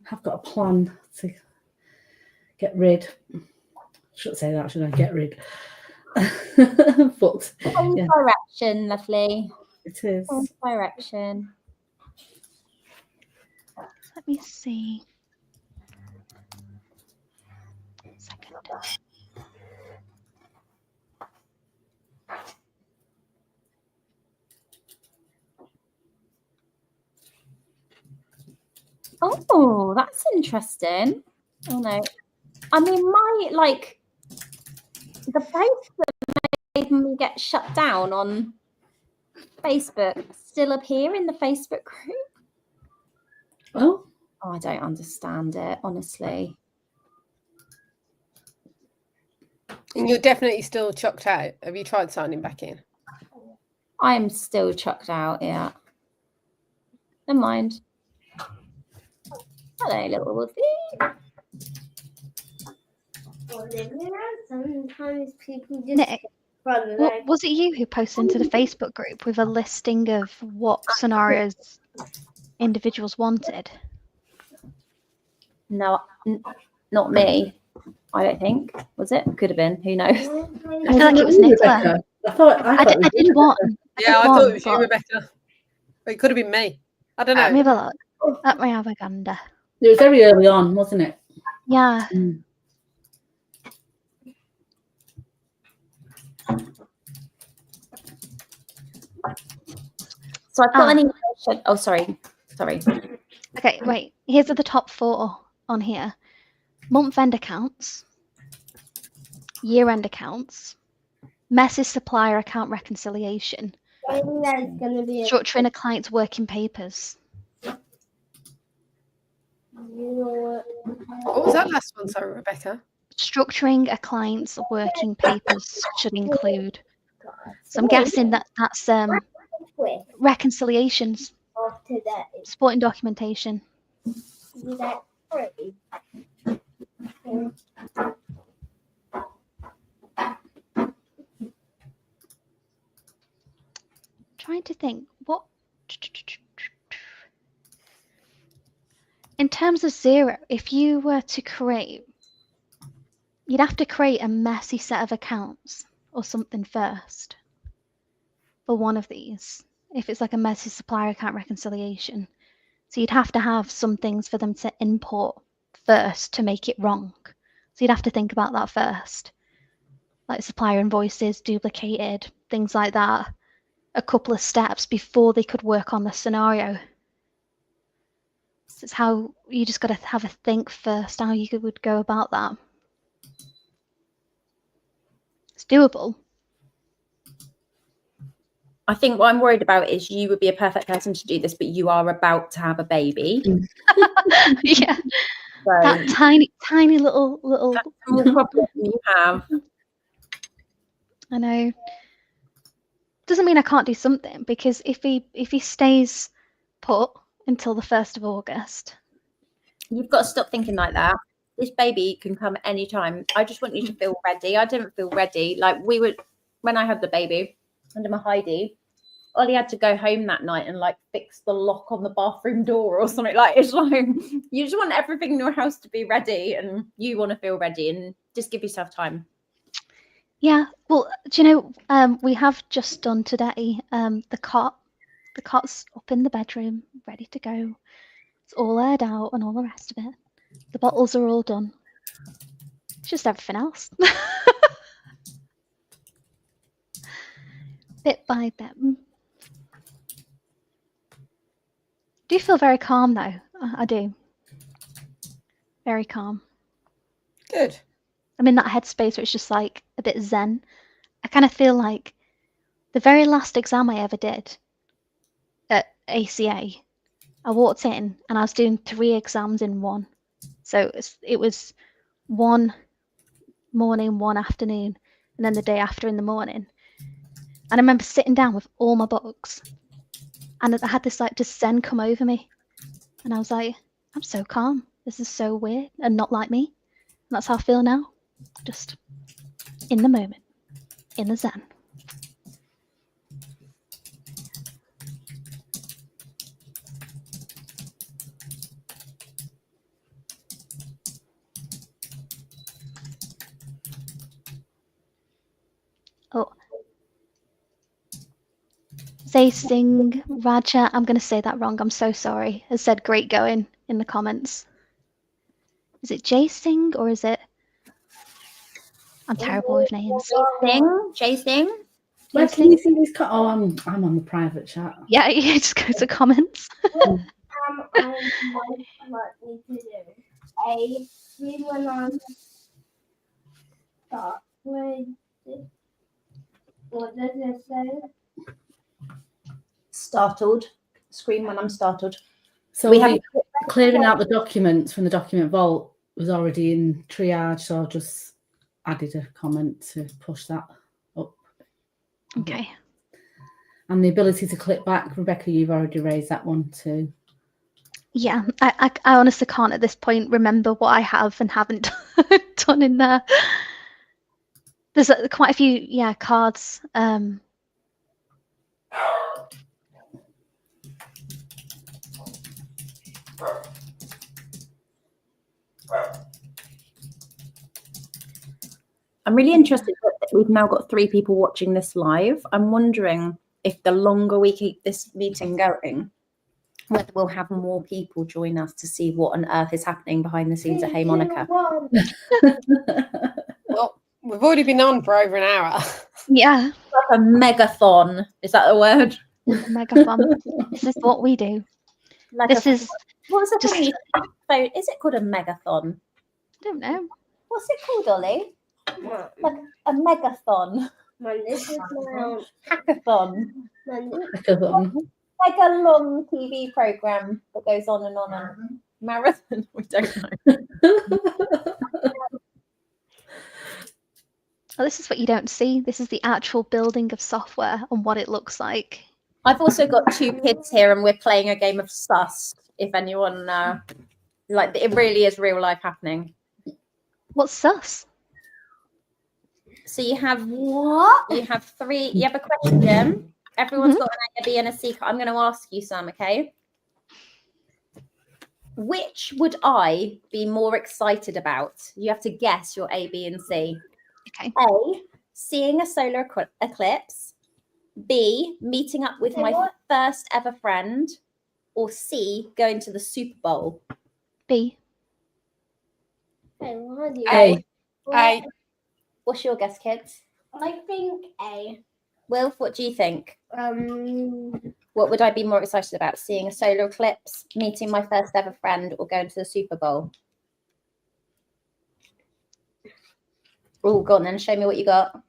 have got a plan to get rid. I shouldn't say that, should I? Get rid. But yeah, Direction, lovely. it is. Direction. Let me see. A second. Oh, that's interesting. Oh no. I mean, the post that made me get shut down on Facebook still appear in the Facebook group. Oh, I don't understand it, honestly. And you're definitely still chucked out. Have you tried signing back in? I am still chucked out, yeah. Never mind. Hello, little Wolfie. Sometimes people just Nick, was it you who posted into the Facebook group with a listing of what scenarios individuals wanted? No, not me. I don't think. Was it? Could have been. Who knows? I feel like it was Nicola. I did one. Yeah, I thought it was you, Rebecca. But it could have been me. I don't know. Let me have a look. Let me have a gander. it was very early on, wasn't it? Yeah. So I put an email. Oh, sorry. Okay, wait. Here's the top 4 on here: month-end accounts, year-end accounts, messy supplier account reconciliation, structuring a client's working papers. What was that last one, sorry, Rebecca? Structuring a client's working papers should include. So I'm guessing that's reconciliations, supporting documentation. Trying to think what. In terms of Xero, if you were to create, you'd have to create a messy set of accounts or something first for one of these, if it's like a messy supplier account reconciliation. So you'd have to have some things for them to import first to make it wrong. So you'd have to think about that first, like supplier invoices, duplicated, things like that, a couple of steps before they could work on the scenario. So it's how you just got to have a think first how you would go about that. It's doable. I think what I'm worried about is you would be a perfect person to do this, but you are about to have a baby. Yeah. So That tiny little that's the more problem you have. I know. Doesn't mean I can't do something, because if he stays put until the 1st of August. You've got to stop thinking like that. This baby can come anytime. I just want you to feel ready. I didn't feel ready. Like when I had the baby under my Heidi, Ollie had to go home that night and like fix the lock on the bathroom door or something. Like, it's like you just want everything in your house to be ready, and you want to feel ready, and just give yourself time. Yeah, well, do you know, we have just done today the cot's up in the bedroom, ready to go. It's all aired out and all the rest of it. The bottles are all done. It's just everything else. Bit by bit. Do you feel very calm though? I do. Very calm. Good. I'm in that headspace where it's just like a bit zen. I kind of feel like the very last exam I ever did at ACA, I walked in and I was doing 3 exams in one. So it was one morning, one afternoon, and then the day after in the morning. And I remember sitting down with all my books, and I had this like just zen come over me. And I was like, I'm so calm. This is so weird and not like me. And that's how I feel now. Just in the moment, in the zen. Oh. Zaysing Raja, I'm going to say that wrong, I'm so sorry, has said great going in the comments. Is it Jaysing or is it... I'm terrible with names. Jaysing. Where can you see these? Oh, I'm on the private chat. Yeah, you just go to comments. I might need to do a screen when I'm start with it. What does it say? Startled. Scream when I'm startled. So We have clearing out the documents from the document vault was already in triage, so I just added a comment to push that up. Okay. And the ability to click back, Rebecca, you've already raised that one too. Yeah, I honestly can't at this point remember what I have and haven't done in there. There's quite a few, cards. I'm really interested that we've now got 3 people watching this live. I'm wondering if the longer we keep this meeting going, whether we'll have more people join us to see what on earth is happening behind the scenes at Hey Monika. Well, we've already been on for over an hour. Yeah. Like a megathon. Is that the word? Megathon. This is what we do. Like This is... What was the just- thing? Is it called a megathon? I don't know. What's it called, Olly? Like a megathon. This is my Hackathon. Like a long TV program that goes on and on and marathon. We don't know. Oh, this is what you don't see. This is the actual building of software and what it looks like. I've also got 2 kids here, and we're playing a game of Sus. If anyone like, it really is real life happening. What's sus? So you have what? You have 3. You have a question. Everyone's got an A, a B, and a C. I'm going to ask you some, okay? Which would I be more excited about? You have to guess your A, B, and C. Okay. A, seeing a solar eclipse. B, meeting up with my first ever friend. Or C, going to the Super Bowl. B. A. What's your guess, kids? I think A. Wilf, what do you think? What would I be more excited about? Seeing a solar eclipse, meeting my first ever friend, or going to the Super Bowl? Oh, go on then. Show me what you got.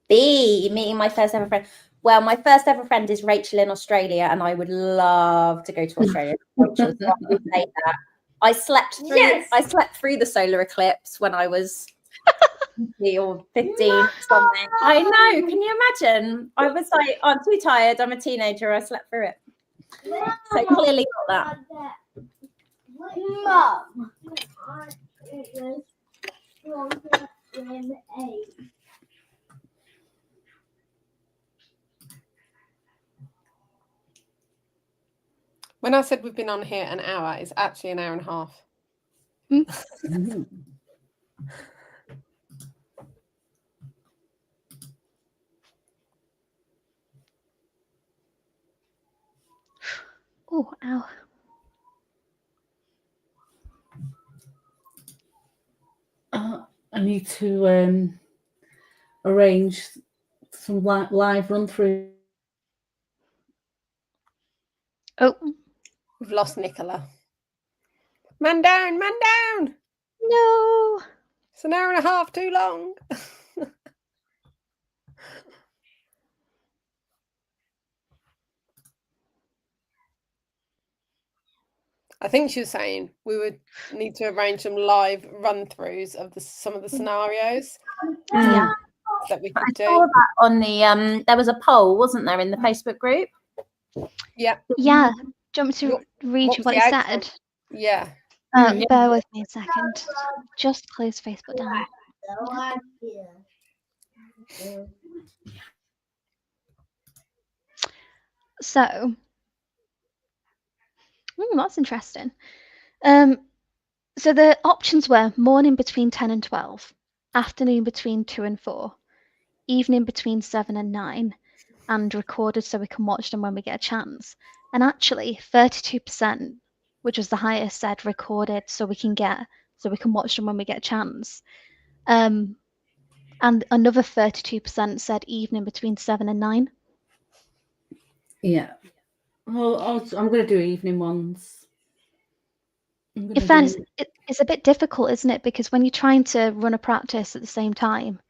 B, meeting my first ever friend. Well, my first ever friend is Rachel in Australia, and I would love to go to Australia. Rachel, so I would say that. I slept through. Yes. I slept through the solar eclipse when I was 20 or 15 something. I know. Can you imagine? I was like, I'm too tired. I'm a teenager. I slept through it. So clearly not that. Mum. It was stronger than A. When I said we've been on here an hour, it's actually an hour and a half. Oh, ow. I need to arrange some live run through. Oh. We've lost Nicola. Man down, man down. No. It's an hour and a half too long. I think she was saying we would need to arrange some live run-throughs of some of the scenarios Yeah. that we could I do. saw that on the there was a poll, wasn't there, in the Facebook group? Yeah. Yeah. Do you want me to read what was what the it outcome? said? Yeah. Bear with me a second. Just close Facebook down. So, that's interesting. So the options were morning between 10 and 12, afternoon between 2 and 4, evening between 7 and 9, and recorded so we can watch them when we get a chance. And actually, 32%, which was the highest, said recorded so we can watch them when we get a chance. And another 32% said evening between 7 and 9. Yeah. Well, I'm going to do evening ones. In fairness, it's a bit difficult, isn't it? Because when you're trying to run a practice at the same time,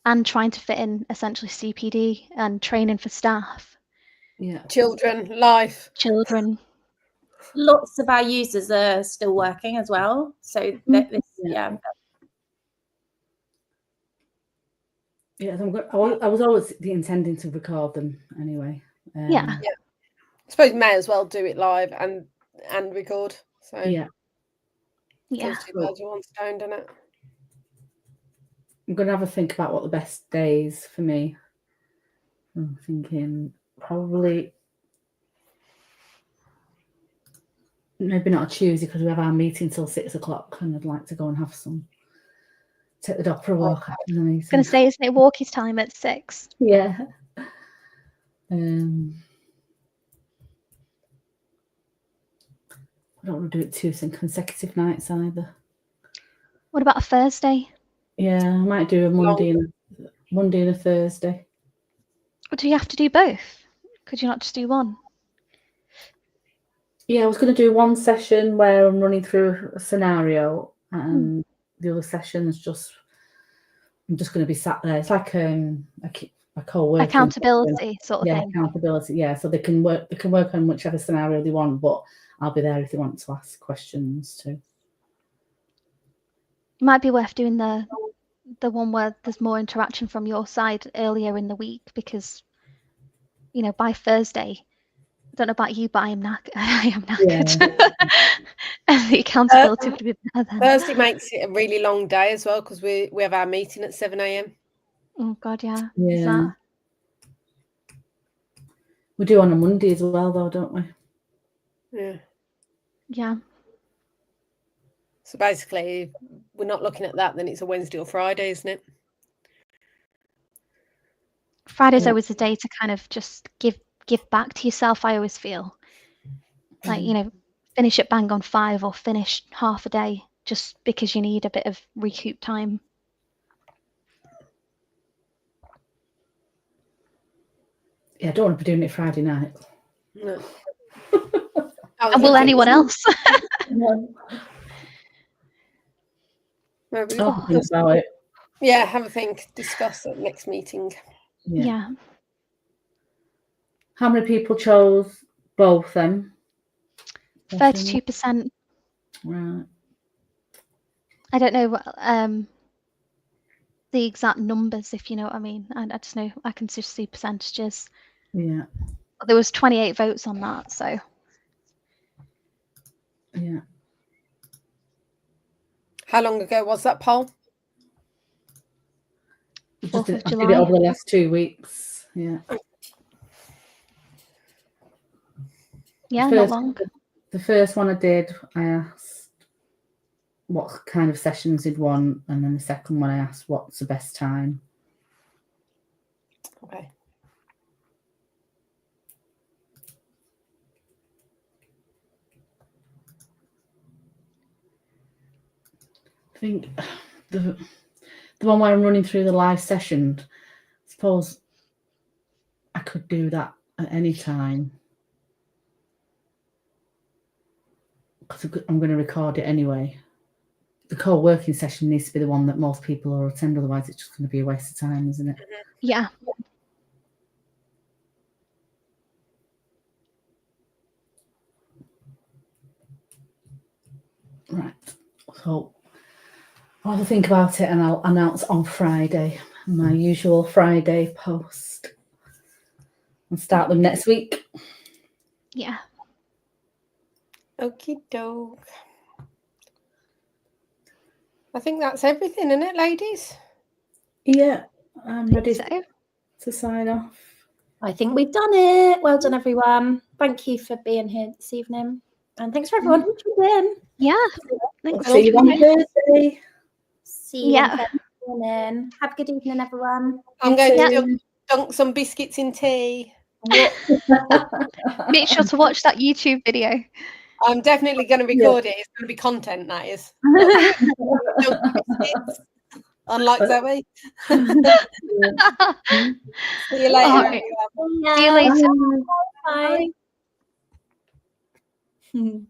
and trying to fit in essentially CPD and training for staff. Yeah. Children, life. Children. Lots of our users are still working as well. So that this, Yeah, I was always intending to record them anyway. Yeah. I suppose may as well do it live and record. So yeah. kills two birds with one stone, doesn't it? I'm going to have a think about what the best days for me. I'm thinking probably maybe not a Tuesday because we have our meeting till 6 o'clock and I'd like to go and have take the dog for a walk after the meeting. Going to say, isn't it walkies time at 6? Yeah. I don't want to do it 2 consecutive nights either. What about a Thursday? Yeah, I might do a Monday and a Thursday. Or do you have to do both? Could you not just do one? Yeah, I was going to do one session where I'm running through a scenario, and the other session is I'm just going to be sat there. It's like a co-working accountability sort of thing. Accountability, yeah. So they can work on whichever scenario they want, but I'll be there if they want to ask questions too. It might be worth doing the one where there's more interaction from your side earlier in the week because, by Thursday, I don't know about you, but I am knackered. Yeah. The accountability would be better then. Thursday makes it a really long day as well because we have our meeting at 7 a.m. Oh God, yeah. Yeah. We do on a Monday as well, though, don't we? Yeah. Yeah. So basically, if we're not looking at that, then it's a Wednesday or Friday, isn't it? Friday's always the day to kind of just give back to yourself. I always feel like finish at bang on 5 or finish half a day just because you need a bit of recoup time. Yeah, I don't want to be doing it Friday night. No. And will anyone else? No. Maybe Think about it. Yeah, have a think. Discuss at next meeting. Yeah. How many people chose both then? 32%. Right. I don't know the exact numbers, if you know what I mean. I just know I can just see percentages. Yeah. There was 28 votes on that, so. Yeah. How long ago was that poll? I did it over the last 2 weeks. Yeah. Yeah, not long. The first one I did, I asked what kind of sessions he'd want, and then the second one I asked what's the best time. Okay. I think the one where I'm running through the live session, I suppose I could do that at any time because I'm going to record it anyway. The co-working session needs to be the one that most people will attend, otherwise it's just going to be a waste of time, isn't it? Yeah. Right. So I'll have a think about it and I'll announce on Friday, my usual Friday post. I'll start them next week. Yeah. Okie doke. I think that's everything, isn't it, ladies? Yeah, I'm ready So, to sign off. I think we've done it. Well done, everyone. Thank you for being here this evening. And thanks for everyone who tuned in. yeah. I'll Thanks. see you on Thursday. See you Yeah. on Thursday morning. Have a good evening, everyone. I'm going Yeah. to dunk some biscuits in tea. Make sure to watch that YouTube video. I'm definitely going to record it. It's going to be content, that is. Unlike Zoe. See you later, All right. everyone. See you later. Bye. Bye.